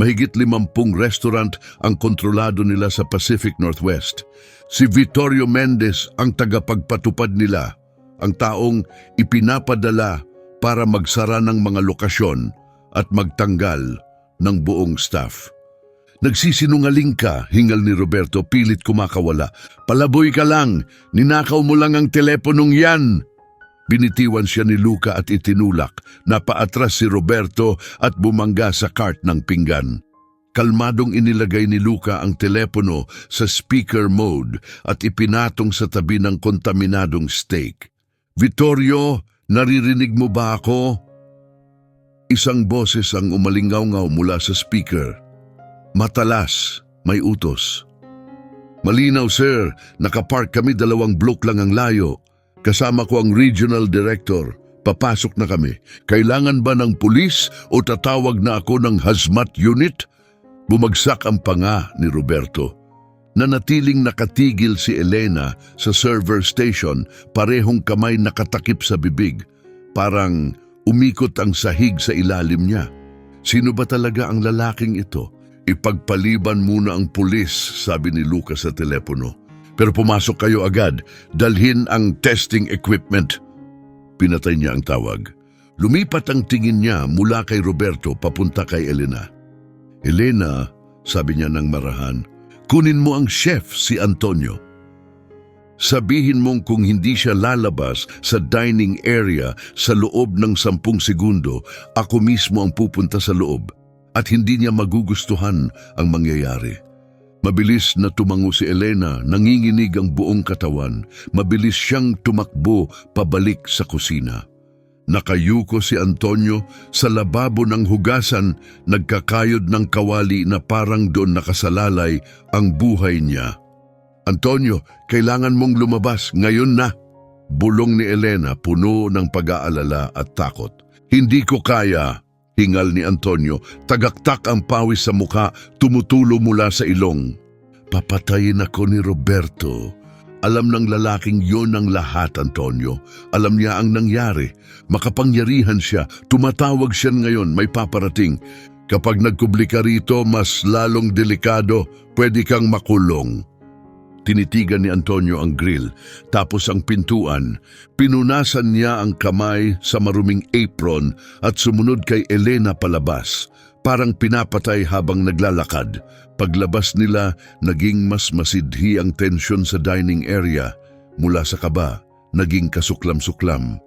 Mahigit 50 restaurant ang kontrolado nila sa Pacific Northwest. Si Vittorio Mendez ang tagapagpatupad nila, ang taong ipinapadala para magsara ng mga lokasyon at magtanggal ng buong staff. Nagsisinungaling ka, hingal ni Roberto, pilit kumakawala. Palaboy ka lang, ninakaw mo lang ang teleponong yan. Binitiwan siya ni Luca at itinulak. Napaatras si Roberto at bumangga sa cart ng pinggan. Kalmadong inilagay ni Luca ang telepono sa speaker mode at ipinatong sa tabi ng kontaminadong steak. Vittorio, naririnig mo ba ako? Isang boses ang umalingaw-ngaw mula sa speaker. Matalas, may utos. Malinaw sir, nakapark kami 2 blok lang ang layo. Kasama ko ang regional director. Papasok na kami. Kailangan ba ng pulis o tatawag na ako ng hazmat unit? Bumagsak ang panga ni Roberto. Nanatiling nakatigil si Elena sa server station, parehong kamay nakatakip sa bibig. Parang umikot ang sahig sa ilalim niya. Sino ba talaga ang lalaking ito? Ipagpaliban muna ang pulis, sabi ni Luca sa telepono. Pero pumasok kayo agad, dalhin ang testing equipment. Pinatay niya ang tawag. Lumipat ang tingin niya mula kay Roberto papunta kay Elena. Elena, sabi niya ng marahan, kunin mo ang chef si Antonio. Sabihin mong kung hindi siya lalabas sa dining area sa loob ng 10 segundo, ako mismo ang pupunta sa loob at hindi niya magugustuhan ang mangyayari. Mabilis na tumango si Elena, nanginginig ang buong katawan. Mabilis siyang tumakbo pabalik sa kusina. Nakayuko si Antonio sa lababo ng hugasan, nagkakayod ng kawali na parang doon nakasalalay ang buhay niya. Antonio, kailangan mong lumabas ngayon na. Bulong ni Elena, puno ng pag-aalala at takot. Hindi ko kaya, hingal ni Antonio, tagaktak ang pawis sa muka, tumutulo mula sa ilong. Papatayin ako ni Roberto. Alam ng lalaking yon ang lahat, Antonio. Alam niya ang nangyari. Makapangyarihan siya. Tumatawag siya ngayon, may paparating. Kapag nagkubli ka rito, mas lalong delikado. Pwede kang makulong. Tinitigan ni Antonio ang grill, tapos ang pintuan. Pinunasan niya ang kamay sa maruming apron at sumunod kay Elena palabas. Parang pinapatay habang naglalakad. Paglabas nila, naging mas masidhi ang tensyon sa dining area. Mula sa kaba, naging kasuklam-suklam.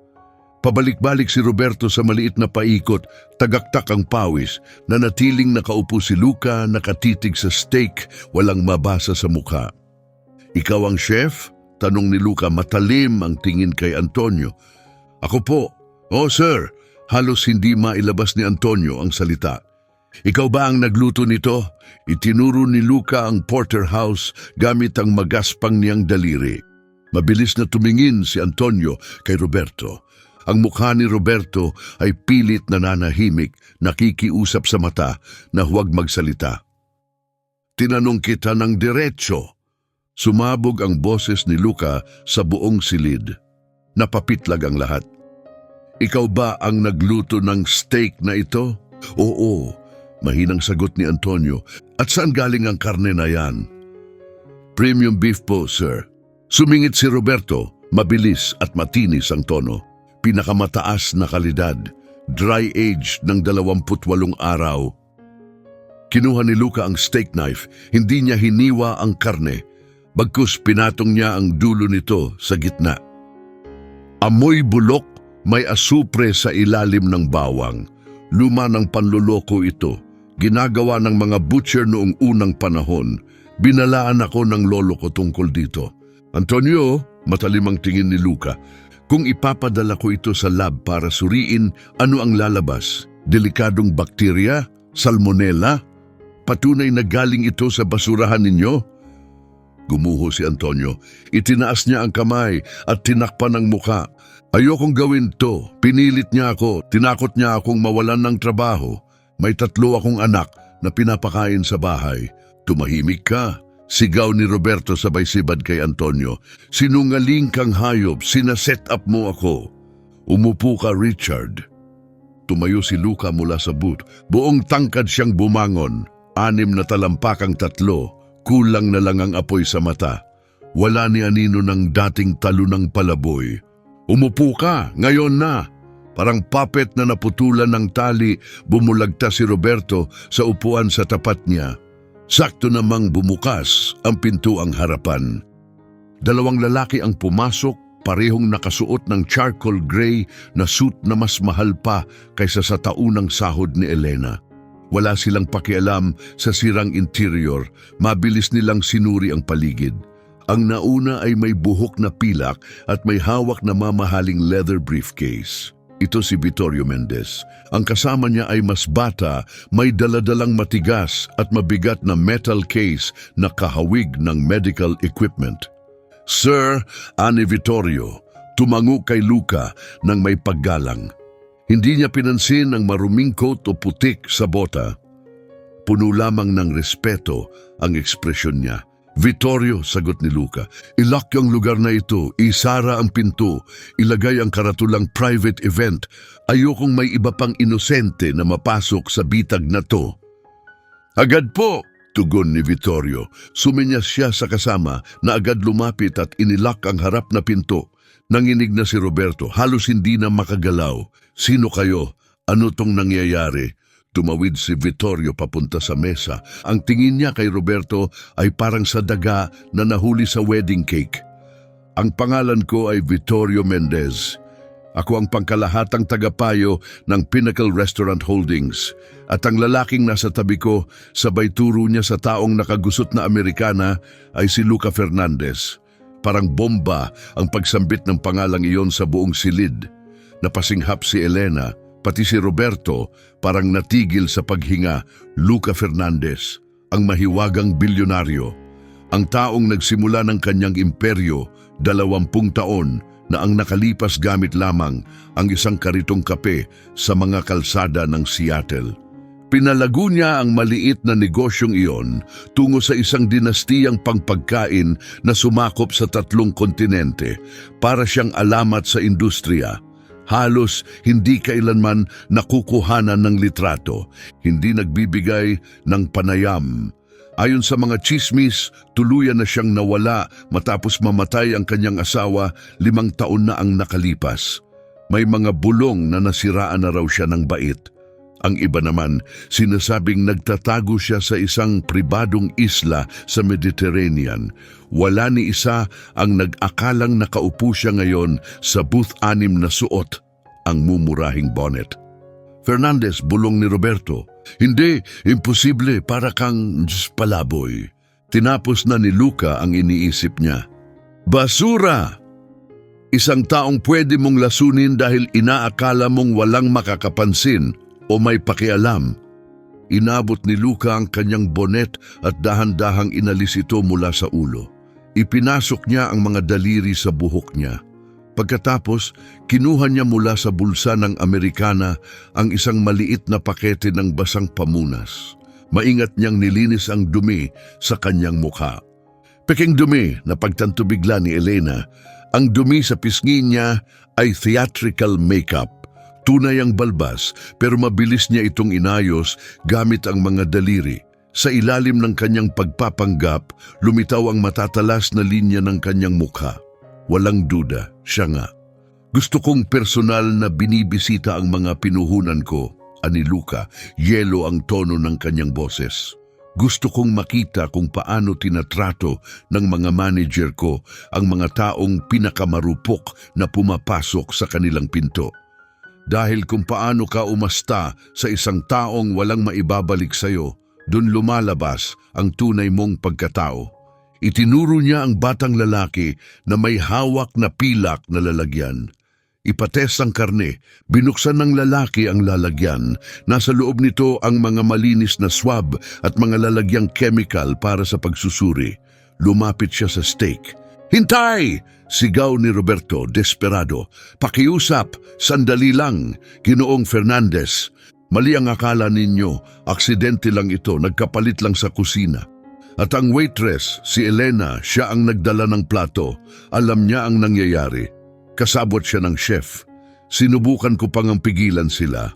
Pabalik-balik si Roberto sa maliit na paikot, tagaktak ang pawis, nanatiling nakaupo si Luca, nakatitig sa steak, walang mabasa sa mukha. Ikaw ang chef? Tanong ni Luca, matalim ang tingin kay Antonio. Ako po. Oh sir, halos hindi mailabas ni Antonio ang salita. Ikaw ba ang nagluto nito? Itinuro ni Luca ang porterhouse gamit ang magaspang niyang daliri. Mabilis na tumingin si Antonio kay Roberto. Ang mukha ni Roberto ay pilit na nanahimik, nakikiusap sa mata na huwag magsalita. Tinanong kita ng diretso. Sumabog ang boses ni Luca sa buong silid. Napapitlag ang lahat. Ikaw ba ang nagluto ng steak na ito? Oo, mahinang sagot ni Antonio. At saan galing ang karne na yan? Premium beef po, sir. Sumingit si Roberto, mabilis at matinis ang tono. Pinakamataas na kalidad, dry-aged ng 28 araw. Kinuha ni Luca ang steak knife, hindi niya hiniwa ang karne. Bagkus pinatong niya ang dulo nito sa gitna. Amoy bulok, may asupre sa ilalim ng bawang. Luma ng panloloko ito. Ginagawa ng mga butcher noong unang panahon. Binalaan ako ng lolo ko tungkol dito. Antonio, matalim ang tingin ni Luca. Kung ipapadala ko ito sa lab para suriin, ano ang lalabas? Delikadong bakterya? Salmonella? Patunay na galing ito sa basurahan ninyo? Gumuho si Antonio. Itinaas niya ang kamay at tinakpan ang muka. Ayokong gawin to. Pinilit niya ako. Tinakot niya akong mawalan ng trabaho. May 3 akong anak na pinapakain sa bahay. Tumahimik ka. Sigaw ni Roberto sabay sibad kay Antonio. Sinungaling kang hayop. Sinaset up mo ako. Umupo ka, Richard. Tumayo si Luca mula sa booth. Buong tangkad siyang bumangon. 6 na talampakang 3. Kulang na lang ang apoy sa mata. Wala ni anino ng dating talunang palaboy. Umupo ka, ngayon na. Parang puppet na naputulan ng tali, bumulagta si Roberto sa upuan sa tapat niya. Sakto namang bumukas ang pintuang harapan. 2 lalaki ang pumasok, parehong nakasuot ng charcoal gray na suit na mas mahal pa kaysa sa taunang sahod ni Elena. Wala silang pakialam sa sirang interior, mabilis nilang sinuri ang paligid. Ang nauna ay may buhok na pilak at may hawak na mamahaling leather briefcase. Ito si Vittorio Mendez. Ang kasama niya ay mas bata, may daladalang matigas at mabigat na metal case na kahawig ng medical equipment. Sir Ani Vittorio, tumango kay Luca nang may paggalang. Hindi niya pinansin ang maruming coat o putik sa bota. Puno lamang ng respeto ang ekspresyon niya. Vittorio, sagot ni Luca, ilock ang lugar na ito, isara ang pinto, ilagay ang karatulang private event. Ayokong may iba pang inosente na mapasok sa bitag na to. Agad po, tugon ni Vittorio. Suminyas siya sa kasama na agad lumapit at inilak ang harap na pinto. Nanginig na si Roberto, halos hindi na makagalaw. Sino kayo? Ano tong nangyayari? Tumawid si Vittorio papunta sa mesa. Ang tingin niya kay Roberto ay parang sa daga na nahuli sa wedding cake. Ang pangalan ko ay Vittorio Mendez. Ako ang pangkalahatang tagapayo ng Pinnacle Restaurant Holdings. At ang lalaking nasa tabi ko, sabay turo niya sa taong nakagusot na Amerikana ay si Luca Fernandez. Parang bomba ang pagsambit ng pangalang iyon sa buong silid. Napasinghap si Elena, pati si Roberto, parang natigil sa paghinga. Luca Fernandez, ang mahiwagang bilyonaryo. Ang taong nagsimula ng kanyang imperyo, 20 taon, na ang nakalipas gamit lamang ang isang karitong kape sa mga kalsada ng Seattle. Pinalago niya ang maliit na negosyong iyon tungo sa isang dinastiyang pangpagkain na sumakop sa 3 kontinente para siyang alamat sa industriya. Halos hindi kailanman nakukuhanan ng litrato, hindi nagbibigay ng panayam. Ayon sa mga tsismis, tuluyan na siyang nawala matapos mamatay ang kanyang asawa 5 taon na ang nakalipas. May mga bulong na nasiraan na raw siya ng bait. Ang iba naman, sinasabing nagtatago siya sa isang pribadong isla sa Mediterranean. Wala ni isa ang nag-akalang nakaupo siya ngayon sa booth 6 na suot ang mumurahing bonnet. Fernandez, bulong ni Roberto. Hindi, imposible, para kang palaboy. Tinapos na ni Luca ang iniisip niya. Basura! Isang taong pwede mong lasunin dahil inaakala mong walang makakapansin o may pakialam. Inabot ni Luca ang kanyang bonet at dahan-dahang inalis ito mula sa ulo. Ipinasok niya ang mga daliri sa buhok niya. Pagkatapos, kinuha niya mula sa bulsa ng Amerikana ang isang maliit na pakete ng basang pamunas. Maingat niyang nilinis ang dumi sa kanyang mukha. Peking dumi na pagtanto bigla ni Elena. Ang dumi sa pisngi niya ay theatrical makeup. Tunay ang balbas pero mabilis niya itong inayos gamit ang mga daliri. Sa ilalim ng kanyang pagpapanggap, lumitaw ang matatalas na linya ng kanyang mukha. Walang duda, siya nga. Gusto kong personal na binibisita ang mga pinuhunan ko, ani Luca, yelo ang tono ng kanyang boses. Gusto kong makita kung paano tinatrato ng mga manager ko ang mga taong pinakamarupok na pumapasok sa kanilang pinto. Dahil kung paano ka umasta sa isang taong walang maibabalik sa'yo, dun lumalabas ang tunay mong pagkatao. Itinuro niya ang batang lalaki na may hawak na pilak na lalagyan. Ipates ang karne, binuksan ng lalaki ang lalagyan. Nasa loob nito ang mga malinis na swab at mga lalagyang chemical para sa pagsusuri. Lumapit siya sa steak. Hintay! Sigaw ni Roberto, desperado. Pakiusap, sandali lang, Ginoong Fernandez. Mali ang akala ninyo, aksidente lang ito, nagkapalit lang sa kusina. At ang waitress, si Elena, siya ang nagdala ng plato. Alam niya ang nangyayari. Kasabot siya ng chef. Sinubukan ko pang ang pigilan sila.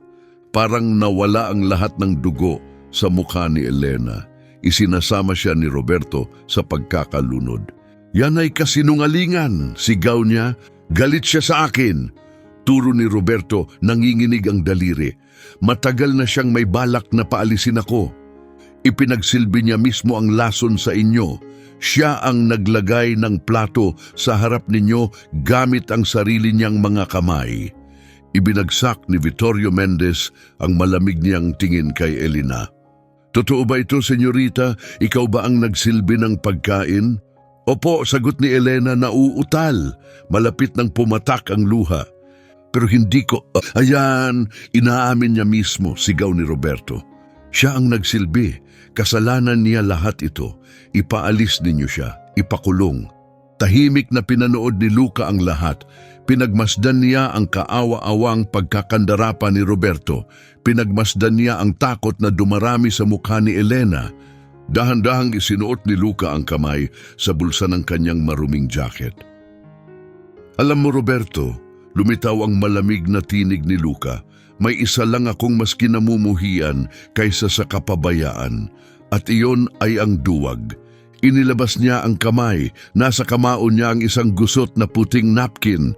Parang nawala ang lahat ng dugo sa mukha ni Elena. Isinasama siya ni Roberto sa pagkakalunod. Yan ay kasinungalingan, sigaw niya. Galit siya sa akin. Turo ni Roberto, nanginginig ang daliri. Matagal na siyang may balak na paalisin ako. Ipinagsilbi niya mismo ang lason sa inyo. Siya ang naglagay ng plato sa harap ninyo gamit ang sarili niyang mga kamay. Ibinagsak ni Vittorio Mendez ang malamig niyang tingin kay Elena. Totoo ba ito, senyorita? Ikaw ba ang nagsilbi ng pagkain? Opo, sagot ni Elena, nauutal. Malapit nang pumatak ang luha. Pero hindi ko... Ayan, inaamin niya mismo, sigaw ni Roberto. Siya ang nagsilbi. Kasalanan niya lahat ito. Ipaalis ninyo siya. Ipakulong. Tahimik na pinanood ni Luca ang lahat. Pinagmasdan niya ang kaawa-awang pagkakandarapa ni Roberto. Pinagmasdan niya ang takot na dumarami sa mukha ni Elena. Dahan-dahang isinuot ni Luca ang kamay sa bulsa ng kanyang maruming jacket. Alam mo, Roberto, Lumitaw ang malamig na tinig ni Luca. May isa lang akong mas kinamumuhian kaysa sa kapabayaan, at iyon ay ang duwag. Inilabas niya ang kamay, nasa kamao niya ang isang gusot na puting napkin.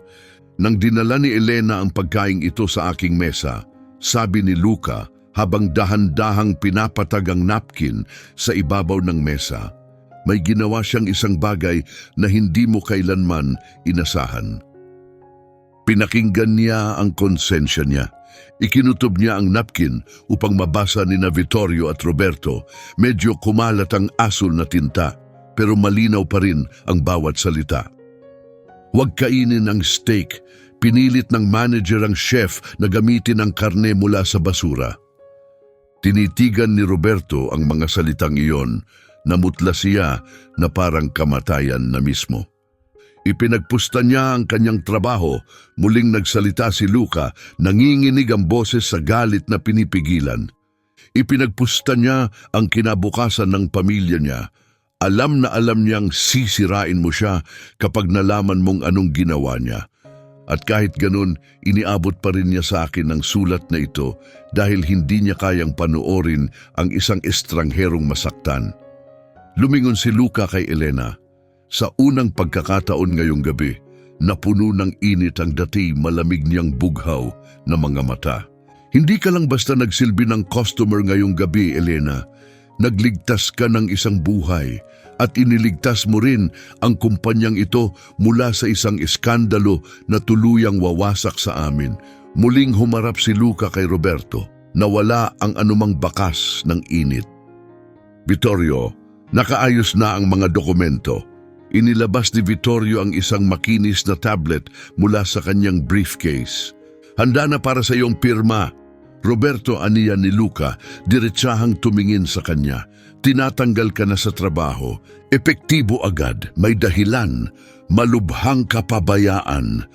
Nang dinala ni Elena ang pagkaing ito sa aking mesa, sabi ni Luca habang dahan-dahang pinapatag ang napkin sa ibabaw ng mesa, may ginawa siyang isang bagay na hindi mo kailanman inasahan. Pinakinggan niya ang konsensya niya. Ikinutob niya ang napkin upang mabasa ni na Vittorio at Roberto. Medyo kumalat ang asul na tinta, pero malinaw pa rin ang bawat salita. Huwag kainin ang steak. Pinilit ng manager ang chef na gamitin ang karne mula sa basura. Tinitigan ni Roberto ang mga salitang iyon. Namutla siya na parang kamatayan na mismo. Ipinagpusta niya ang kanyang trabaho. Muling nagsalita si Luca, nanginginig ang boses sa galit na pinipigilan. Ipinagpusta niya ang kinabukasan ng pamilya niya. Alam na alam niyang sisirain mo siya kapag nalaman mong anong ginawa niya. At kahit ganun, iniabot pa rin niya sa akin ang sulat na ito dahil hindi niya kayang panoorin ang isang estrangherong masaktan. Lumingon si Luca kay Elena. Sa unang pagkakataon ngayong gabi, napuno ng init ang dati malamig niyang bughaw na mga mata. Hindi ka lang basta nagsilbi ng customer ngayong gabi, Elena. Nagligtas ka ng isang buhay at iniligtas mo rin ang kumpanyang ito mula sa isang iskandalo na tuluyang wawasak sa amin. Muling humarap si Luca kay Roberto. Nawala ang anumang bakas ng init. Vittorio, nakaayos na ang mga dokumento. Inilabas ni Vittorio ang isang makinis na tablet mula sa kanyang briefcase. Handa na para sa iyong pirma. Roberto, aniya ni Luca, diretsahang tumingin sa kanya. Tinatanggal ka na sa trabaho. Epektibo agad, may dahilan, malubhang kapabayaan.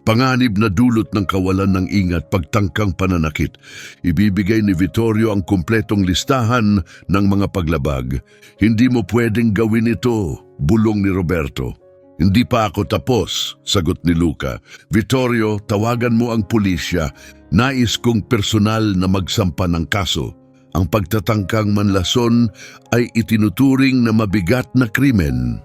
Panganib na dulot ng kawalan ng ingat, pagtangkang pananakit. Ibibigay ni Vittorio ang kumpletong listahan ng mga paglabag. Hindi mo pwedeng gawin ito, bulong ni Roberto. Hindi pa ako tapos, sagot ni Luca. Vittorio, tawagan mo ang pulisya. Nais kong personal na magsampa ng kaso. Ang pagtatangkang manlason ay itinuturing na mabigat na krimen.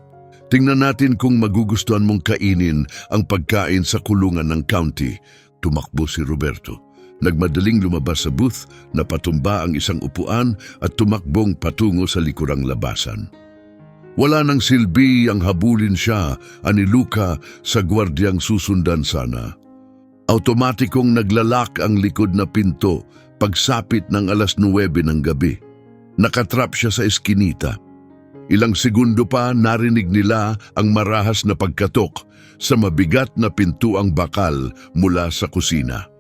Tingnan natin kung magugustuhan mong kainin ang pagkain sa kulungan ng county. Tumakbo si Roberto. Nagmadaling lumabas sa booth, napatumba ang isang upuan at tumakbong patungo sa likurang labasan. Wala nang silbi ang habulin siya, ani Luca, sa gwardyang susundan sana. Automatikong naglalak ang likod na pinto pagsapit ng 9:00 ng gabi. Nakatrap siya sa eskinita. Ilang segundo pa narinig nila ang marahas na pagkatok sa mabigat na pintuang bakal mula sa kusina.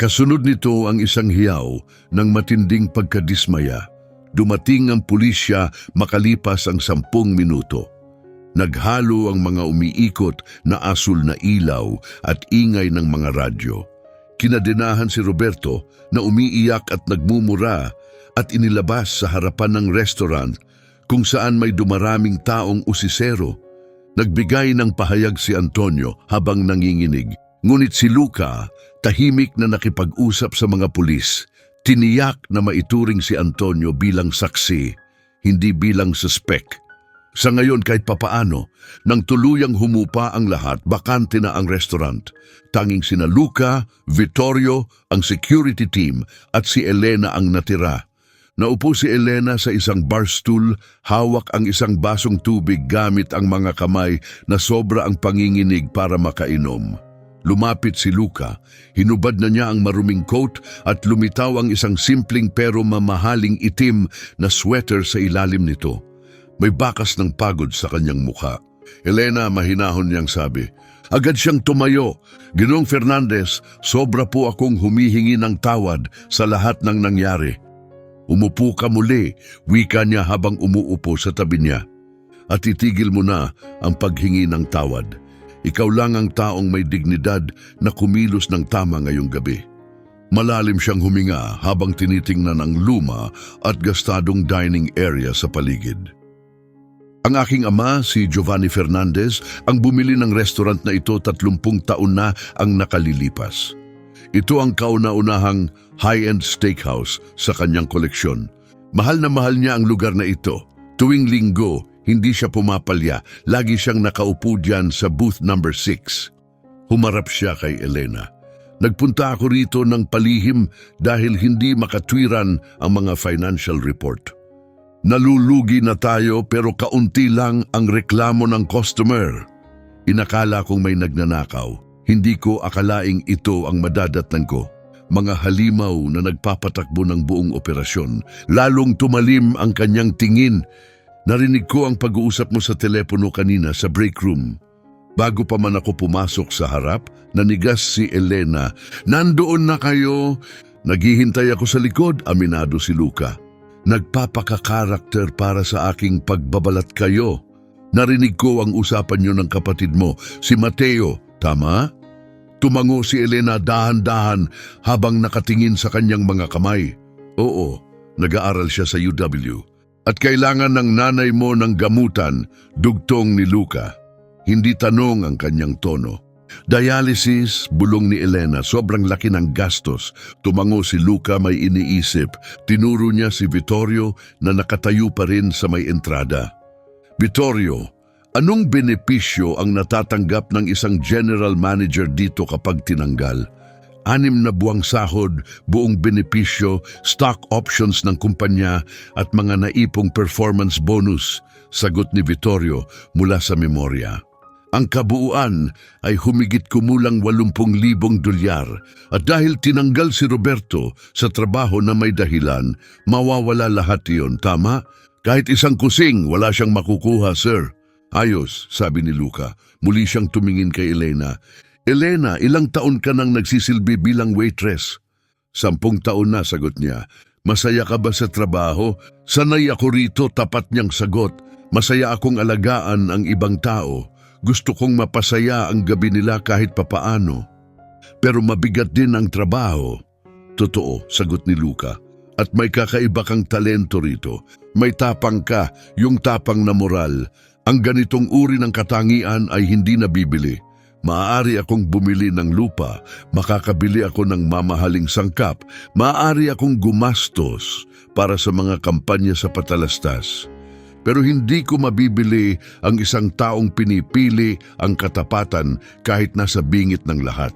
Kasunod nito ang isang hiyaw ng matinding pagkadismaya. Dumating ang pulisya makalipas ang 10 minuto. Naghalo ang mga umiikot na asul na ilaw at ingay ng mga radyo. Kinadenahan si Roberto na umiiyak at nagmumura at inilabas sa harapan ng restaurant kung saan may dumaraming taong usisero. Nagbigay ng pahayag si Antonio habang nanginginig. Ngunit si Luca, tahimik na nakipag-usap sa mga pulis. Tiniyak na maituring si Antonio bilang saksi, hindi bilang suspek. Sa ngayon kahit papaano, nang tuluyang humupa ang lahat, bakante na ang restaurant. Tanging sina Luca, Vittorio, ang security team at si Elena ang natira. Naupo si Elena sa isang bar stool, hawak ang isang basong tubig gamit ang mga kamay na sobra ang panginginig para makainom. Lumapit si Luca, hinubad na niya ang maruming coat at lumitaw ang isang simpleng pero mamahaling itim na sweater sa ilalim nito. May bakas ng pagod sa kanyang mukha. Elena, mahinahon niyang sabi. Agad siyang tumayo. Ginoong Fernandez, sobra po akong humihingi ng tawad sa lahat ng nangyari. Umupo ka muli, wika niya habang umuupo sa tabi niya. At itigil mo na ang paghingi ng tawad. Ikaw lang ang taong may dignidad na kumilos ng tama ngayong gabi. Malalim siyang huminga habang tinitingnan ang luma at gastadong dining area sa paligid. Ang aking ama, si Giovanni Fernandez, ang bumili ng restaurant na ito 30 taon na ang nakalilipas. Ito ang kauna-unahang high-end steakhouse sa kanyang koleksyon. Mahal na mahal niya ang lugar na ito. Tuwing linggo, hindi siya pumapalya. Lagi siyang nakaupo diyan sa booth number 6. Humarap siya kay Elena. Nagpunta ako rito ng palihim dahil hindi makatwiran ang mga financial report. Nalulugi na tayo pero kaunti lang ang reklamo ng customer. Inakala kong may nagnanakaw. Hindi ko akalaing ito ang madadatnan ko. Mga halimaw na nagpapatakbo ng buong operasyon. Lalong tumalim ang kanyang tingin. Narinig ko ang pag-uusap mo sa telepono kanina sa break room. Bago pa man ako pumasok sa harap, nanigas si Elena. Nandoon na kayo. Naghihintay ako sa likod, aminado si Luca. Nagpapaka-karakter para sa aking pagbabalat kayo. Narinig ko ang usapan niyo ng kapatid mo, si Mateo, tama? Tumango si Elena dahan-dahan habang nakatingin sa kanyang mga kamay. Oo, nag-aaral siya sa UW. At kailangan ng nanay mo ng gamutan, dugtong ni Luca. Hindi tanong ang kanyang tono. Dialysis, bulong ni Elena, sobrang laki ng gastos. Tumango si Luca, may iniisip. Tinuro niya si Vittorio na nakatayo pa rin sa may entrada. Vittorio, anong benepisyo ang natatanggap ng isang general manager dito kapag tinanggal? 6 na buwang sahod, buong benepisyo, stock options ng kumpanya at mga naipong performance bonus, sagot ni Vittorio mula sa memorya. Ang kabuuan ay humigit kumulang 80,000 dolyar at dahil tinanggal si Roberto sa trabaho na may dahilan, mawawala lahat iyon, tama? Kahit isang kusing, wala siyang makukuha, sir. Ayos, sabi ni Luca. Muli siyang tumingin kay Elena. Elena, ilang taon ka nang nagsisilbi bilang waitress? 10 taon na, sagot niya. Masaya ka ba sa trabaho? Sanay ako rito, tapat niyang sagot. Masaya akong alagaan ang ibang tao. Gusto kong mapasaya ang gabi nila kahit papaano. Pero mabigat din ang trabaho. Totoo, sagot ni Luca. At may kakaiba kang talento rito. May tapang ka, yung tapang na moral. Ang ganitong uri ng katangian ay hindi nabibili. Maaari akong bumili ng lupa, makakabili ako ng mamahaling sangkap, maaari akong gumastos para sa mga kampanya sa patalastas. Pero hindi ko mabibili ang isang taong pinipili ang katapatan kahit nasa bingit ng lahat.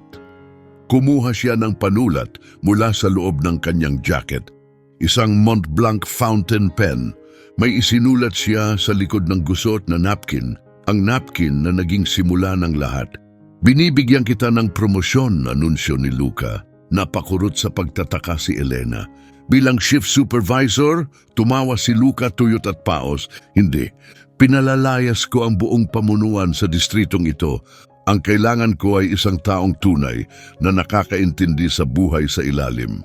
Kumuha siya ng panulat mula sa loob ng kanyang jacket. Isang Montblanc fountain pen. May isinulat siya sa likod ng gusot na napkin, ang napkin na naging simula ng lahat. Binibigyan kita ng promosyon, anunsyo ni Luca. Napakurot sa pagtataka si Elena. Bilang shift supervisor, tumawa si Luca, tuyot at paos. Hindi, pinalalayas ko ang buong pamunuan sa distritong ito. Ang kailangan ko ay isang taong tunay na nakakaintindi sa buhay sa ilalim.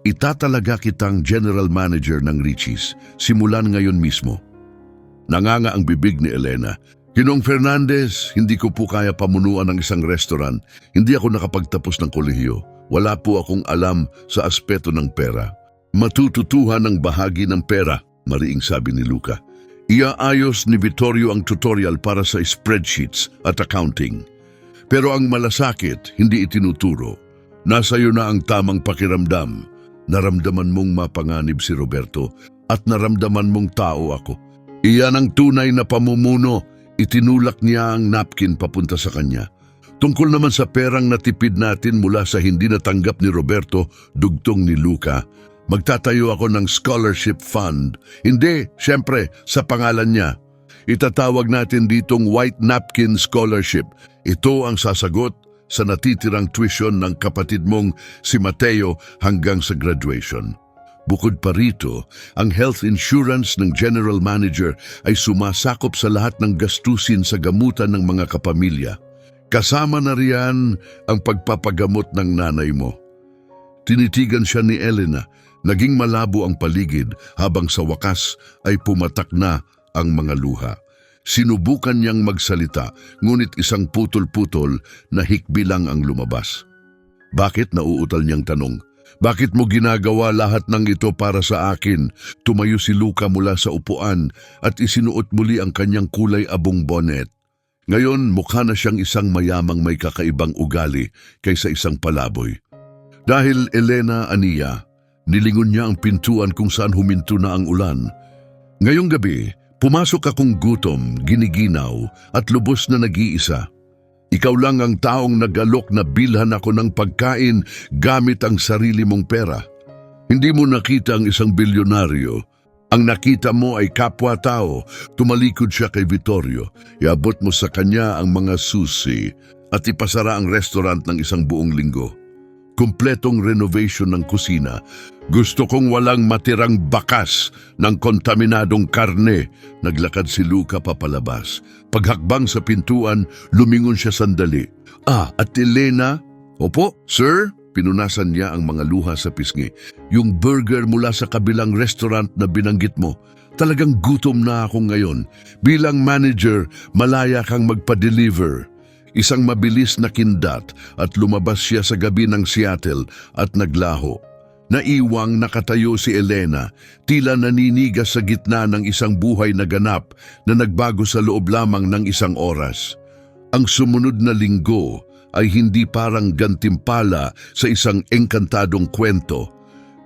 Itatalaga kitang general manager ng Richie's, simulan ngayon mismo. Nanganga ang bibig ni Elena. Ginong Fernandez, hindi ko po kaya pamunuan ng isang restaurant. Hindi ako nakapagtapos ng kolehiyo. Wala po akong alam sa aspeto ng pera. Matututuhan ng bahagi ng pera, mariing sabi ni Luca. Iaayos ni Vittorio ang tutorial para sa spreadsheets at accounting. Pero ang malasakit, hindi itinuturo. Nasa iyo na ang tamang pakiramdam. Naramdaman mong mapanganib si Roberto at naramdaman mong tao ako. Iyan ang tunay na pamumuno. Itinulak niya ang napkin papunta sa kanya. Tungkol naman sa perang natipid natin mula sa hindi natanggap ni Roberto, dugtong ni Luca, magtatayo ako ng scholarship fund. Hindi, siyempre, sa pangalan niya. Itatawag natin ditong White Napkin Scholarship. Ito ang sasagot sa natitirang tuition ng kapatid mong si Mateo hanggang sa graduation. Bukod pa rito, ang health insurance ng general manager ay sumasakop sa lahat ng gastusin sa gamutan ng mga kapamilya. Kasama na riyan ang pagpapagamot ng nanay mo. Tinitigan siya ni Elena, naging malabo ang paligid habang sa wakas ay pumatak na ang mga luha. Sinubukan niyang magsalita, ngunit isang putol-putol na hikbi lang ang lumabas. Bakit, nauutal niyang tanong? Bakit mo ginagawa lahat ng ito para sa akin? Tumayo si Luca mula sa upuan at isinuot muli ang kanyang kulay abong bonnet. Ngayon, mukha na siyang isang mayamang may kakaibang ugali kaysa isang palaboy. Dahil Elena Ania, nilingon niya ang pintuan kung saan huminto na ang ulan. Ngayong gabi, pumasok akong gutom, giniginaw at lubos na nag-iisa. Ikaw lang ang taong nag-alok na bilhan ako ng pagkain gamit ang sarili mong pera. Hindi mo nakita ang isang bilyonaryo. Ang nakita mo ay kapwa-tao. Tumalikod siya kay Vittorio. Iabot mo sa kanya ang mga susi at ipasara ang restaurant ng isang buong linggo. Kumpletong renovation ng kusina. Gusto kong walang matirang bakas ng kontaminadong karne. Naglakad si Luca papalabas. Paghakbang sa pintuan, lumingon siya sandali. At Elena? Opo, sir? Pinunasan niya ang mga luha sa pisngi. Yung burger mula sa kabilang restaurant na binanggit mo. Talagang gutom na ako ngayon. Bilang manager, malaya kang magpa-deliver. Isang mabilis na kindat at lumabas siya sa gabi ng Seattle at naglaho. Naiwang nakatayo si Elena, tila naninigas sa gitna ng isang buhay na ganap na nagbago sa loob lamang ng isang oras. Ang sumunod na linggo ay hindi parang gantimpala sa isang engkantadong kwento,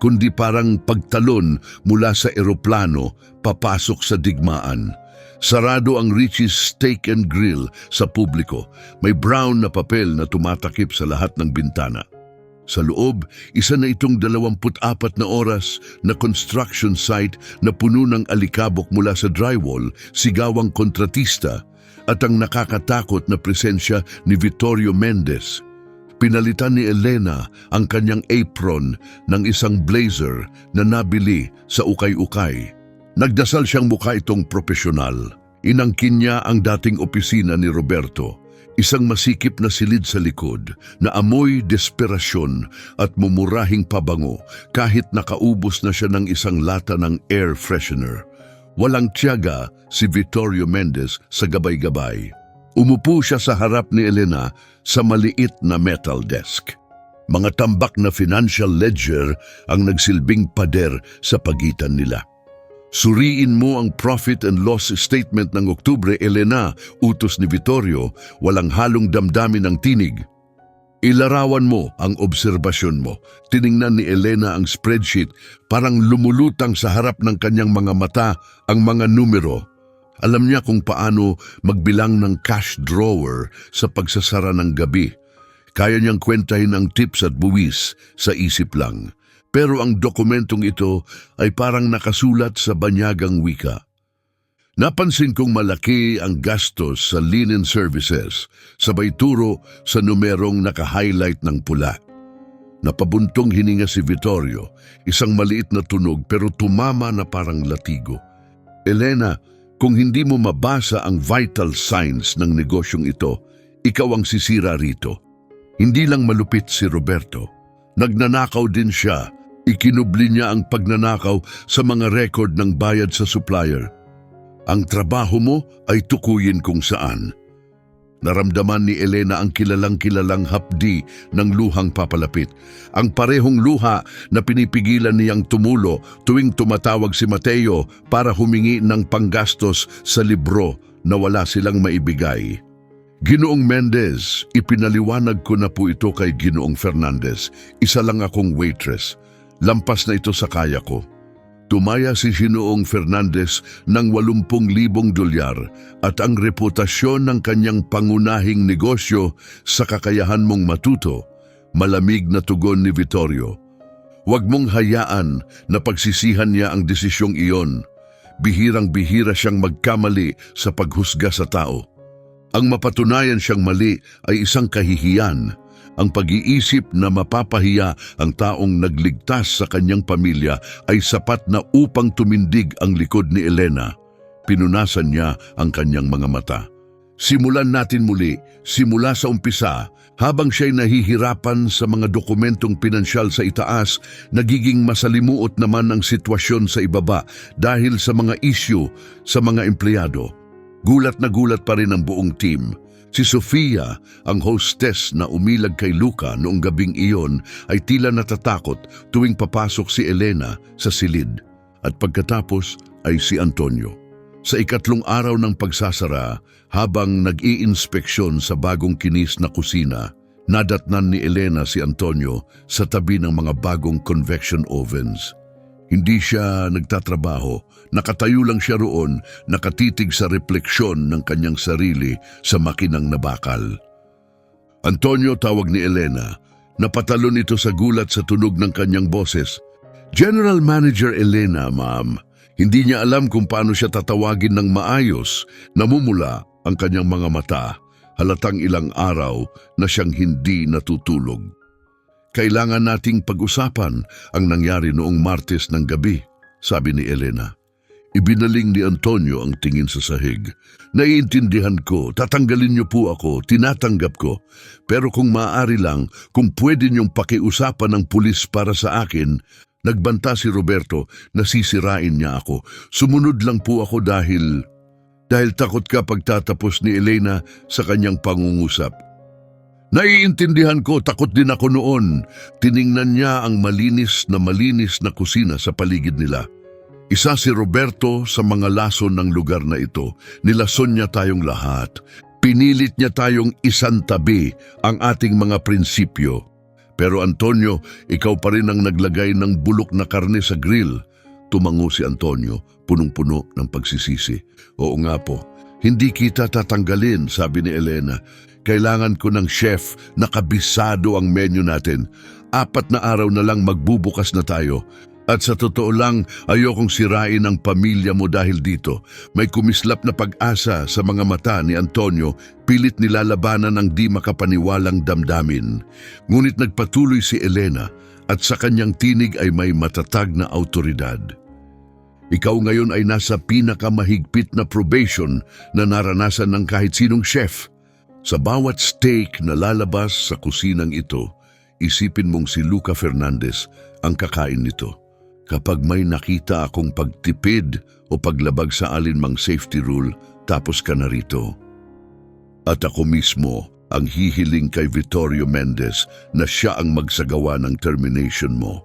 kundi parang pagtalon mula sa eroplano papasok sa digmaan. Sarado ang Richie's Steak and Grill sa publiko. May brown na papel na tumatakip sa lahat ng bintana. Sa loob, isa na itong 24 na oras na construction site na puno ng alikabok mula sa drywall, sigawang kontratista at ang nakakatakot na presensya ni Vittorio Mendez. Pinalitan ni Elena ang kanyang apron ng isang blazer na nabili sa ukay-ukay. Nagdasal siyang mukha itong propesyonal. Inangkin niya ang dating opisina ni Roberto, isang masikip na silid sa likod na amoy desperasyon at mumurahing pabango kahit nakaubos na siya ng isang lata ng air freshener. Walang tiyaga si Vittorio Mendez sa gabay-gabay. Umupo siya sa harap ni Elena sa maliit na metal desk. Mga tambak na financial ledger ang nagsilbing pader sa pagitan nila. Suriin mo ang profit and loss statement ng Oktubre, Elena, utos ni Vittorio, walang halong damdamin ng tinig. Ilarawan mo ang obserbasyon mo. Tiningnan ni Elena ang spreadsheet, parang lumulutang sa harap ng kanyang mga mata ang mga numero. Alam niya kung paano magbilang ng cash drawer sa pagsasara ng gabi. Kaya niyang kwentahin ang tips at buwis sa isip lang. Pero ang dokumentong ito ay parang nakasulat sa banyagang wika. Napansin kong malaki ang gastos sa linen services, sabay turo sa numerong naka-highlight ng pula. Napabuntong hininga si Vittorio, isang maliit na tunog pero tumama na parang latigo. Elena, kung hindi mo mabasa ang vital signs ng negosyong ito, ikaw ang sisira rito. Hindi lang malupit si Roberto. Nagnanakaw din siya. Ikinubli niya ang pagnanakaw sa mga record ng bayad sa supplier. Ang trabaho mo ay tukuyin kung saan. Naramdaman ni Elena ang kilalang-kilalang hapdi ng luhang papalapit. Ang parehong luha na pinipigilan niyang tumulo tuwing tumatawag si Mateo para humingi ng panggastos sa libro na wala silang maibigay. Ginoong Mendez, ipinaliwanag ko na po ito kay Ginoong Fernandez. Isa lang akong waitress. Lampas na ito sa kaya ko. Tumaya si Ginoong Fernandez ng 80,000 dolyar at ang reputasyon ng kanyang pangunahing negosyo sa kakayahan mong matuto, malamig na tugon ni Vittorio. Huwag mong hayaan na pagsisihan niya ang desisyong iyon. Bihirang-bihira siyang magkamali sa paghusga sa tao. Ang mapatunayan siyang mali ay isang kahihiyan. Ang pag-iisip na mapapahiya ang taong nagligtas sa kanyang pamilya ay sapat na upang tumindig ang likod ni Elena. Pinunasan niya ang kanyang mga mata. Simulan natin muli, simula sa umpisa, habang siya'y nahihirapan sa mga dokumentong pinansyal sa itaas, nagiging masalimuot naman ang sitwasyon sa ibaba dahil sa mga isyu sa mga empleyado. Gulat na gulat pa rin ang buong team. Si Sofia, ang hostess na umilag kay Luca noong gabing iyon, ay tila natatakot tuwing papasok si Elena sa silid. At pagkatapos ay si Antonio. Sa ikatlong araw ng pagsasara, habang nag-iinspeksyon sa bagong kinis na kusina, nadatnan ni Elena si Antonio sa tabi ng mga bagong convection ovens. Hindi siya nagtatrabaho, nakatayo lang siya roon, nakatitig sa refleksyon ng kanyang sarili sa makinang na bakal. Antonio, tawag ni Elena. Napatalon ito sa gulat sa tunog ng kanyang boses. General Manager Elena, ma'am. Hindi niya alam kung paano siya tatawagin ng maayos. Namumula ang kanyang mga mata. Halatang ilang araw na siyang hindi natutulog. Kailangan nating pag-usapan ang nangyari noong Martes ng gabi, sabi ni Elena. Ibinaling ni Antonio ang tingin sa sahig. Naiintindihan ko, tatanggalin niyo po ako, tinatanggap ko. Pero kung maaari lang, kung pwede niyong pakiusapan ng pulis para sa akin, nagbanta si Roberto na sisirain niya ako. Sumunod lang po ako dahil takot ka pagtatapos ni Elena sa kanyang pangungusap. Naiintindihan ko, takot din ako noon. Tiningnan niya ang malinis na kusina sa paligid nila. Isa si Roberto sa mga lason ng lugar na ito. Nilason niya tayong lahat. Pinilit niya tayong isantabi ang ating mga prinsipyo. Pero Antonio, ikaw pa rin ang naglagay ng bulok na karne sa grill. Tumango si Antonio, punong-puno ng pagsisisi. Oo nga po, hindi kita tatanggalin, sabi ni Elena. Kailangan ko ng chef na kabisado ang menu natin. 4 na araw na lang magbubukas na tayo. At sa totoo lang, ayokong sirain ang pamilya mo dahil dito. May kumislap na pag-asa sa mga mata ni Antonio, pilit nilalabanan ang di makapaniwalang damdamin. Ngunit nagpatuloy si Elena at sa kanyang tinig ay may matatag na autoridad. Ikaw ngayon ay nasa pinakamahigpit na probation na naranasan ng kahit sinong chef. Sa bawat steak na lalabas sa kusinang ito, isipin mong si Luca Fernandez ang kakain nito. Kapag may nakita akong pagtipid o paglabag sa alinmang safety rule, tapos ka na rito. At ako mismo ang hihiling kay Vittorio Mendez na siya ang magsagawa ng termination mo.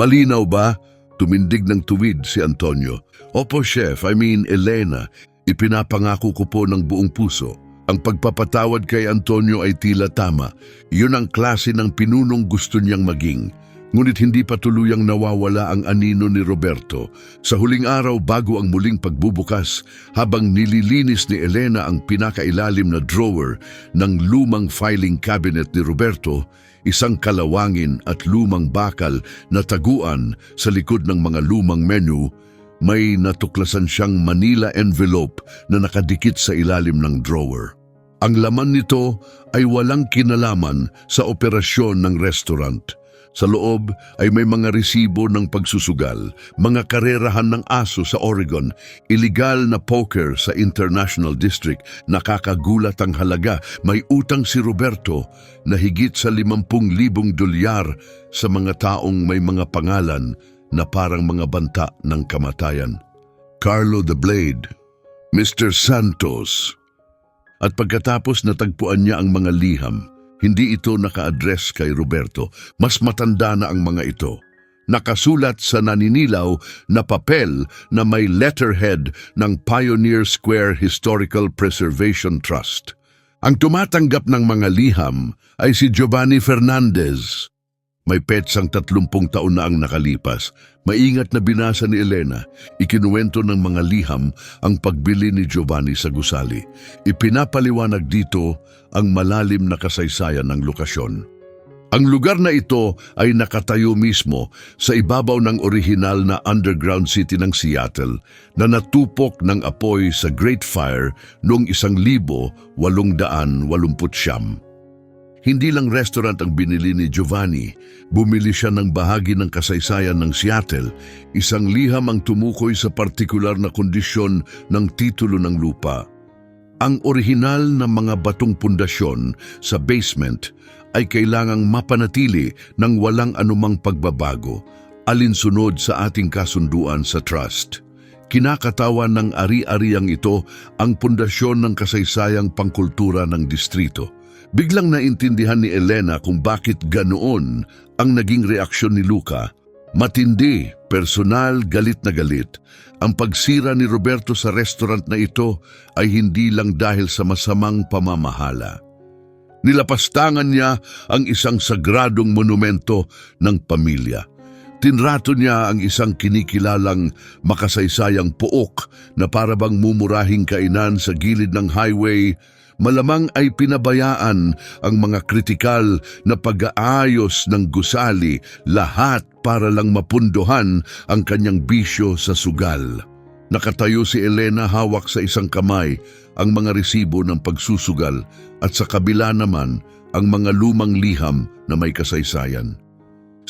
Malinaw ba? Tumindig ng tuwid si Antonio. Opo, Chef, Elena, ipinapangako ko po ng buong puso. Ang pagpapatawad kay Antonio ay tila tama. Yun ang klase ng pinunong gusto niyang maging. Ngunit hindi pa tuluyang nawawala ang anino ni Roberto. Sa huling araw bago ang muling pagbubukas, habang nililinis ni Elena ang pinakailalim na drawer ng lumang filing cabinet ni Roberto, isang kalawangin at lumang bakal na taguan sa likod ng mga lumang menu, may natuklasan siyang Manila envelope na nakadikit sa ilalim ng drawer. Ang laman nito ay walang kinalaman sa operasyon ng restaurant. Sa loob ay may mga resibo ng pagsusugal, mga karerahan ng aso sa Oregon, iligal na poker sa International District, nakakagulat ang halaga. May utang si Roberto na higit sa 50,000 dolyar sa mga taong may mga pangalan na parang mga banta ng kamatayan. Carlo the Blade, Mr. Santos. At pagkatapos natagpuan niya ang mga liham, hindi ito naka-address kay Roberto. Mas matanda na ang mga ito. Nakasulat sa naninilaw na papel na may letterhead ng Pioneer Square Historical Preservation Trust. Ang tumatanggap ng mga liham ay si Giovanni Fernandez. May petsang 30 taon na ang nakalipas. Maingat na binasa ni Elena, ikinuwento ng mga liham ang pagbili ni Giovanni sa gusali. Ipinapaliwanag dito ang malalim na kasaysayan ng lokasyon. Ang lugar na ito ay nakatayo mismo sa ibabaw ng orihinal na underground city ng Seattle na natupok ng apoy sa Great Fire noong 1889. Hindi lang restaurant ang binili ni Giovanni, bumili siya ng bahagi ng kasaysayan ng Seattle, isang liham ang tumukoy sa partikular na kondisyon ng titulo ng lupa. Ang orihinal na mga batong pundasyon sa basement ay kailangang mapanatili ng walang anumang pagbabago, alinsunod sa ating kasunduan sa trust. kinakatawan ng ari-ariang ito ang pundasyon ng kasaysayang pangkultura ng distrito. Biglang naintindihan ni Elena kung bakit ganoon ang naging reaksyon ni Luca. Matindi, personal, galit na galit. Ang pagsira ni Roberto sa restaurant na ito ay hindi lang dahil sa masamang pamamahala. Nilapastangan niya ang isang sagradong monumento ng pamilya. Tinrato niya ang isang kinikilalang makasaysayang pook na parabang mumurahing kainan sa gilid ng highway. Malamang ay pinabayaan ang mga kritikal na pag-aayos ng gusali, lahat para lang mapunduhan ang kanyang bisyo sa sugal. Nakatayo si Elena, hawak sa isang kamay ang mga resibo ng pagsusugal at sa kabila naman ang mga lumang liham na may kasaysayan.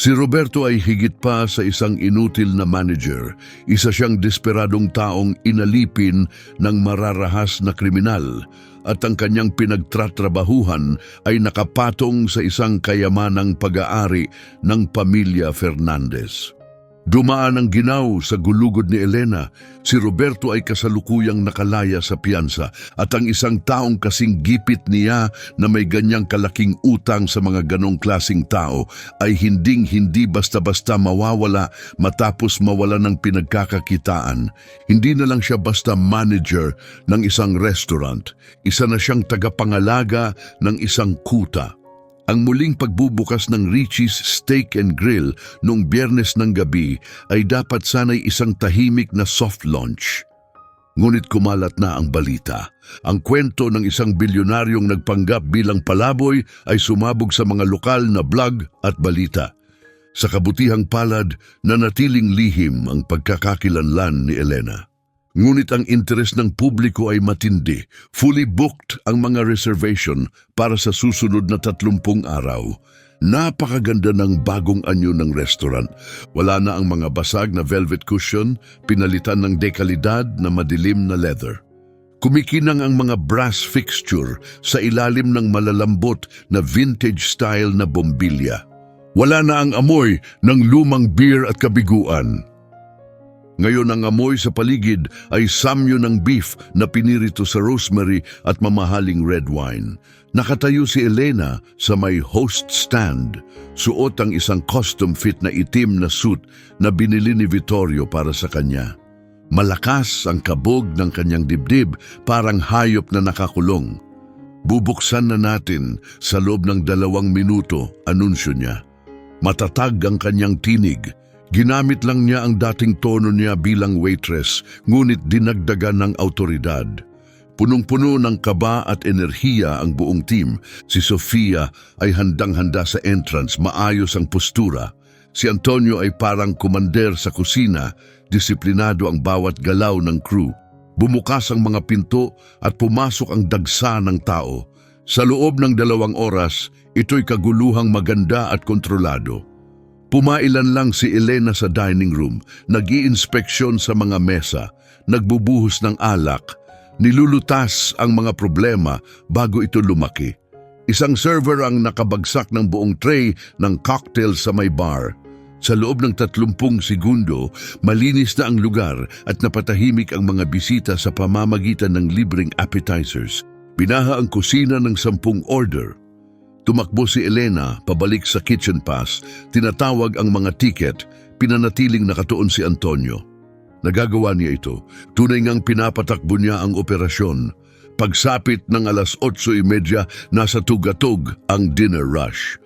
Si Roberto ay higit pa sa isang inutil na manager. Isa siyang desperadong taong inalipin ng mararahas na kriminal at ang kanyang pinagtratrabahuhan ay nakapatong sa isang kayamanang pag-aari ng pamilya Fernandez. Dumaan ang ginaw sa gulugod ni Elena. Si Roberto ay kasalukuyang nakalaya sa piyansa at ang isang taong kasing gipit niya na may ganyang kalaking utang sa mga ganong klasing tao ay hinding-hindi basta-basta mawawala matapos mawala ng pinagkakakitaan. Hindi na lang siya basta manager ng isang restaurant, isa na siyang tagapangalaga ng isang kuta. Ang muling pagbubukas ng Richie's Steak and Grill noong Biyernes ng gabi ay dapat sana'y isang tahimik na soft launch. Ngunit kumalat na ang balita. Ang kwento ng isang bilyonaryong nagpanggap bilang palaboy ay sumabog sa mga lokal na blog at balita. Sa kabutihang palad, nanatiling lihim ang pagkakakilanlan ni Elena. Ngunit ang interes ng publiko ay matindi. Fully booked ang mga reservation para sa susunod na 30 araw. Napakaganda ng bagong anyo ng restaurant. Wala na ang mga basag na velvet cushion, pinalitan ng dekalidad na madilim na leather. Kumikinang ang mga brass fixture sa ilalim ng malalambot na vintage style na bombilya. Wala na ang amoy ng lumang beer at kabiguan. Ngayon ang amoy sa paligid ay samyo ng beef na pinirito sa rosemary at mamahaling red wine. Nakatayo si Elena sa may host stand. Suot ang isang custom fit na itim na suit na binili ni Vittorio para sa kanya. Malakas ang kabog ng kanyang dibdib, parang hayop na nakakulong. Bubuksan na natin sa loob ng 2 minuto, anunsyo niya. Matatag ang kanyang tinig. Ginamit lang niya ang dating tono niya bilang waitress, ngunit dinagdagan ng autoridad. Punong-puno ng kaba at enerhiya ang buong team. Si Sofia ay handang-handa sa entrance, maayos ang postura. Si Antonio ay parang kumander sa kusina, disiplinado ang bawat galaw ng crew. Bumukas ang mga pinto at pumasok ang dagsa ng tao. Sa loob ng 2 oras, ito'y kaguluhang maganda at kontrolado. Pumailan lang si Elena sa dining room, nag-iinspeksyon sa mga mesa, nagbubuhos ng alak, nilulutas ang mga problema bago ito lumaki. Isang server ang nakabagsak ng buong tray ng cocktail sa may bar. Sa loob ng 30 segundo, malinis na ang lugar at napatahimik ang mga bisita sa pamamagitan ng libreng appetizers. Binaha ang kusina ng 10 order. Tumakbo si Elena pabalik sa kitchen pass, tinatawag ang mga ticket, pinanatiling nakatuon si Antonio. Nagagawa niya ito, tunay ngang pinapatakbo niya ang operasyon. Pagsapit ng 8:30, nasa tugatog ang dinner rush.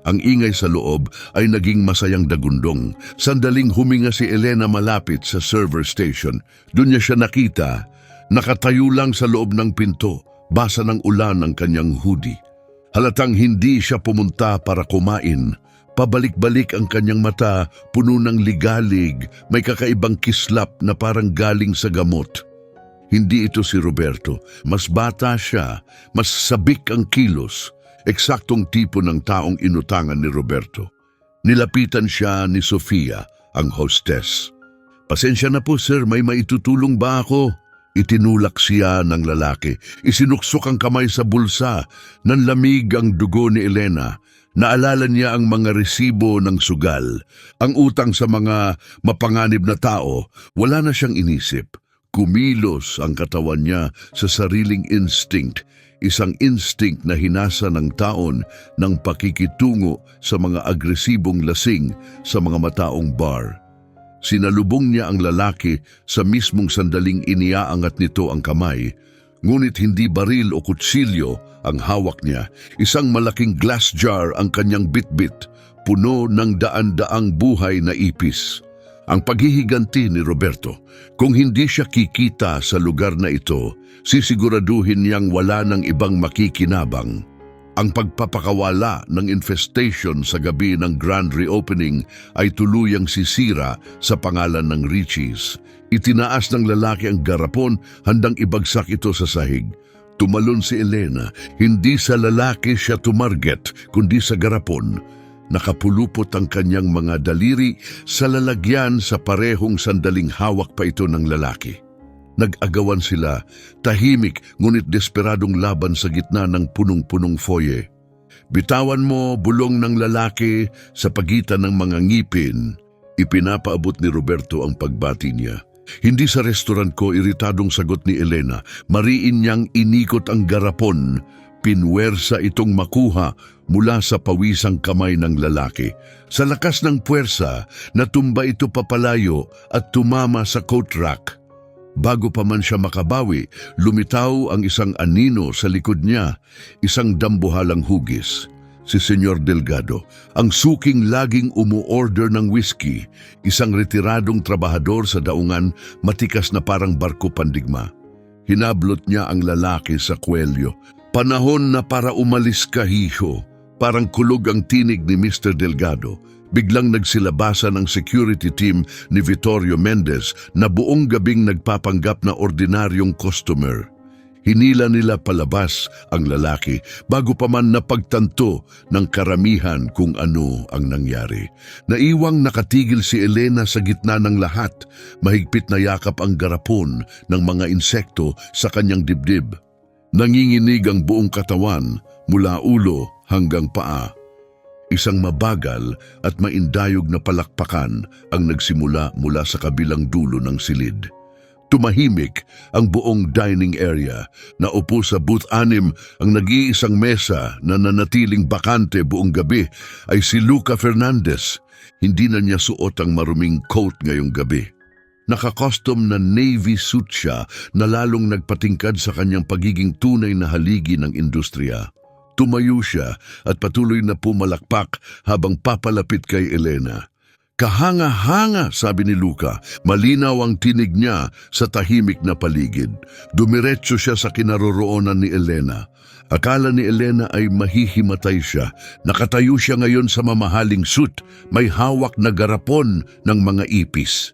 Ang ingay sa loob ay naging masayang dagundong. Sandaling huminga si Elena malapit sa server station. Doon niya siya nakita, nakatayo lang sa loob ng pinto, basa ng ulan ang kanyang hoodie. Halatang hindi siya pumunta para kumain. Pabalik-balik ang kanyang mata, puno ng ligalig, may kakaibang kislap na parang galing sa gamot. Hindi ito si Roberto. Mas bata siya, mas sabik ang kilos. Eksaktong tipo ng taong inutangan ni Roberto. Nilapitan siya ni Sofia, ang hostess. "Pasensya na po sir, may maitutulong ba ako?" Itinulak siya ng lalaki. Isinuksok ang kamay sa bulsa. Nanlamig ang dugo ni Elena. Naalala niya ang mga resibo ng sugal, ang utang sa mga mapanganib na tao. Wala na siyang inisip. Kumilos ang katawan niya sa sariling instinct, isang instinct na hinasa ng taon ng pakikitungo sa mga agresibong lasing sa mga mataong bar. Sinalubong niya ang lalaki sa mismong sandaling iniaangat nito ang kamay, ngunit hindi baril o kutsilyo ang hawak niya. Isang malaking glass jar ang kanyang bitbit, puno ng daan-daang buhay na ipis. Ang paghihiganti ni Roberto, kung hindi siya kikita sa lugar na ito, sisiguraduhin niyang wala ng ibang makikinabang. Ang pagpapakawala ng infestation sa gabi ng grand reopening ay tuluyang sisira sa pangalan ng Richies. Itinaas ng lalaki ang garapon, handang ibagsak ito sa sahig. Tumalon si Elena, hindi sa lalaki siya tumarget, kundi sa garapon. Nakapulupot ang kanyang mga daliri sa lalagyan sa parehong sandaling hawak pa ito ng lalaki. Nag-agawan sila, tahimik ngunit desperadong laban sa gitna ng punong-punong foyer. Bitawan mo, bulong ng lalaki sa pagitan ng mga ngipin. Ipinapaabot ni Roberto ang pagbati niya. Hindi sa restaurant ko, iritadong sagot ni Elena. Mariin niyang inikot ang garapon. Pinwersa itong makuha mula sa pawisang kamay ng lalaki. Sa lakas ng puwersa, natumba ito papalayo at tumama sa coat rack. Bago pa man siya makabawi, lumitaw ang isang anino sa likod niya, isang dambuhalang hugis. Si Senyor Delgado, ang suking laging umu-order ng whisky, isang retiradong trabahador sa daungan, matikas na parang barko pandigma. Hinablot niya ang lalaki sa kwelyo. Panahon na para umalis ka, hiho. Parang kulog ang tinig ni Mr. Delgado. Biglang nagsilabasan ang security team ni Vittorio Mendez na buong gabing nagpapanggap na ordinaryong customer. Hinila nila palabas ang lalaki bago pa man napagtanto ng karamihan kung ano ang nangyari. Naiwang nakatigil si Elena sa gitna ng lahat, mahigpit na yakap ang garapon ng mga insekto sa kanyang dibdib. Nanginginig ang buong katawan mula ulo hanggang paa. Isang mabagal at maindayog na palakpakan ang nagsimula mula sa kabilang dulo ng silid. Tumahimik ang buong dining area. Naupo sa booth 6 ang nag-iisang mesa na nanatiling bakante buong gabi ay si Luca Fernandez. Hindi na niya suot ang maruming coat ngayong gabi. Naka-custom na navy suit siya na lalong nagpatingkad sa kanyang pagiging tunay na haligi ng industriya. Tumayo siya at patuloy na pumalakpak habang papalapit kay Elena. Kahanga-hanga, sabi ni Luca. Malinaw ang tinig niya sa tahimik na paligid. Dumiretso siya sa kinaroroonan ni Elena. Akala ni Elena ay mahihimatay siya. Nakatayo siya ngayon sa mamahaling suit, may hawak na garapon ng mga ipis.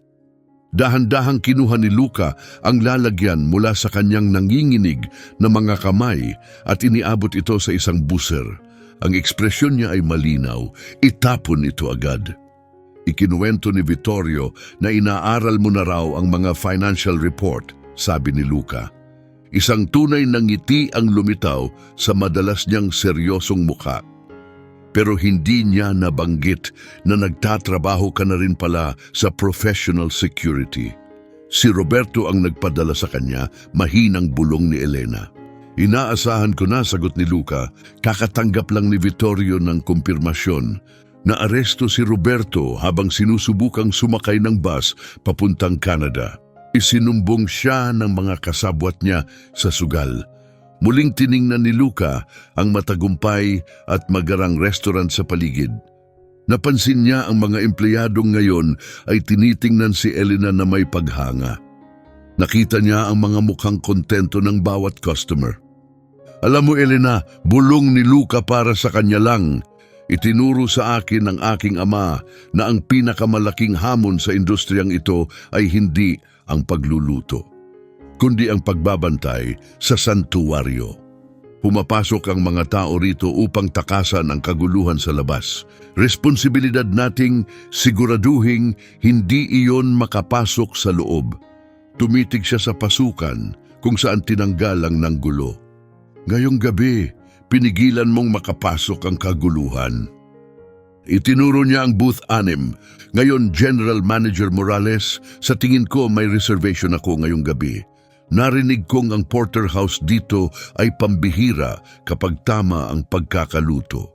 Dahan-dahang kinuha ni Luca ang lalagyan mula sa kanyang nanginginig na mga kamay at iniabot ito sa isang buser. Ang ekspresyon niya ay malinaw, itapon ito agad. Ikinuwento ni Vittorio na inaaral mo na raw ang mga financial report, sabi ni Luca. Isang tunay na ngiti ang lumitaw sa madalas niyang seryosong mukha. Pero hindi niya nabanggit na nagtatrabaho ka na rin pala sa professional security. Si Roberto ang nagpadala sa kanya, mahinang bulong ni Elena. Inaasahan ko na, sagot ni Luca. Kakatanggap lang ni Vittorio ng kumpirmasyon. Naaresto si Roberto habang sinusubukang sumakay ng bus papuntang Canada. Isinumbong siya ng mga kasabwat niya sa sugal. Muling tiningnan ni Luca ang matagumpay at magarang restaurant sa paligid. Napansin niya ang mga empleyadong ngayon ay tinitingnan si Elena na may paghanga. Nakita niya ang mga mukhang kontento ng bawat customer. Alam mo, Elena, bulong ni Luca para sa kanya lang. Itinuro sa akin ng aking ama na ang pinakamalaking hamon sa industriyang ito ay hindi ang pagluluto, kundi ang pagbabantay sa santuwaryo. Pumapasok ang mga tao rito upang takasan ang kaguluhan sa labas. Responsibilidad nating siguraduhin hindi iyon makapasok sa loob. Tumitig siya sa pasukan kung saan tinanggal ang gulo. Ngayong gabi, pinigilan mong makapasok ang kaguluhan. Itinuro niya ang booth 6. Ngayon, General Manager Morales, sa tingin ko may reservation ako ngayong gabi. Narinig kong ang porterhouse dito ay pambihira kapag tama ang pagkakaluto.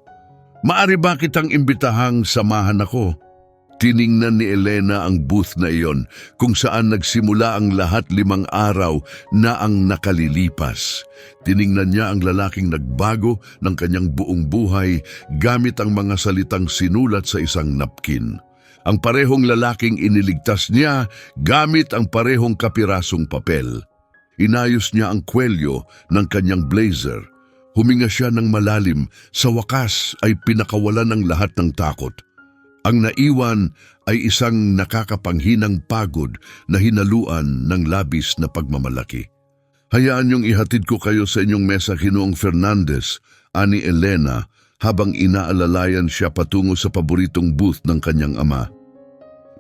Maari ba kitang imbitahang samahan ako? Tiningnan ni Elena ang booth na iyon kung saan nagsimula ang lahat 5 araw na ang nakalilipas. Tiningnan niya ang lalaking nagbago ng kanyang buong buhay gamit ang mga salitang sinulat sa isang napkin. Ang parehong lalaking iniligtas niya gamit ang parehong kapirasong papel. Inayos niya ang kwelyo ng kanyang blazer. Huminga siya ng malalim, sa wakas ay pinakawalan ng lahat ng takot. Ang naiwan ay isang nakakapanghinang pagod na hinaluan ng labis na pagmamalaki. Hayaan niyong ihatid ko kayo sa inyong mesa, Ginoong Fernandez, ani Elena, habang inaalalayan siya patungo sa paboritong booth ng kanyang ama.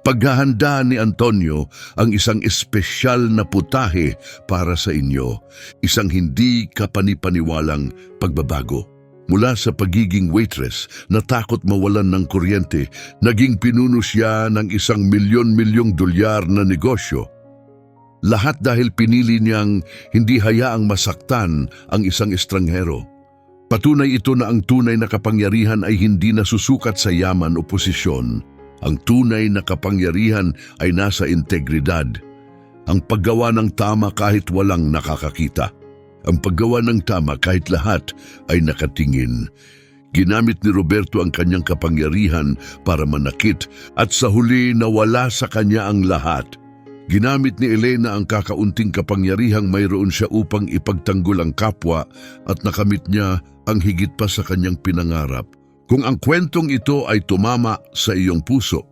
Paghahanda ni Antonio ang isang espesyal na putahe para sa inyo, isang hindi kapanipaniwalang pagbabago. Mula sa pagiging waitress na takot mawalan ng kuryente, naging pinuno siya ng isang milyon-milyong dolyar na negosyo. Lahat dahil pinili niyang hindi hayaang masaktan ang isang estranghero. Patunay ito na ang tunay na kapangyarihan ay hindi nasusukat sa yaman o posisyon. Ang tunay na kapangyarihan ay nasa integridad. Ang paggawa ng tama kahit walang nakakakita. Ang paggawa ng tama kahit lahat ay nakatingin. Ginamit ni Roberto ang kanyang kapangyarihan para manakit at sa huli nawala sa kanya ang lahat. Ginamit ni Elena ang kakaunting kapangyarihang mayroon siya upang ipagtanggol ang kapwa at nakamit niya ang higit pa sa kanyang pinangarap. Kung ang kwentong ito ay tumama sa iyong puso,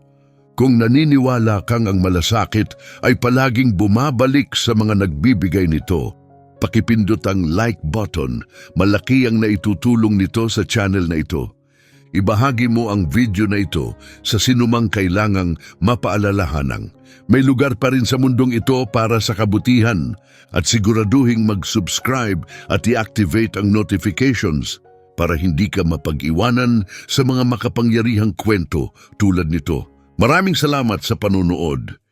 kung naniniwala kang ang malasakit ay palaging bumabalik sa mga nagbibigay nito, pakipindot ang like button. Malaki ang naitutulong nito sa channel na ito. Ibahagi mo ang video na ito sa sinumang kailangang mapaalalahanang. May lugar pa rin sa mundong ito para sa kabutihan at siguraduhing mag-subscribe at i-activate ang notifications para hindi ka mapag-iwanan sa mga makapangyarihang kwento tulad nito. Maraming salamat sa panunood.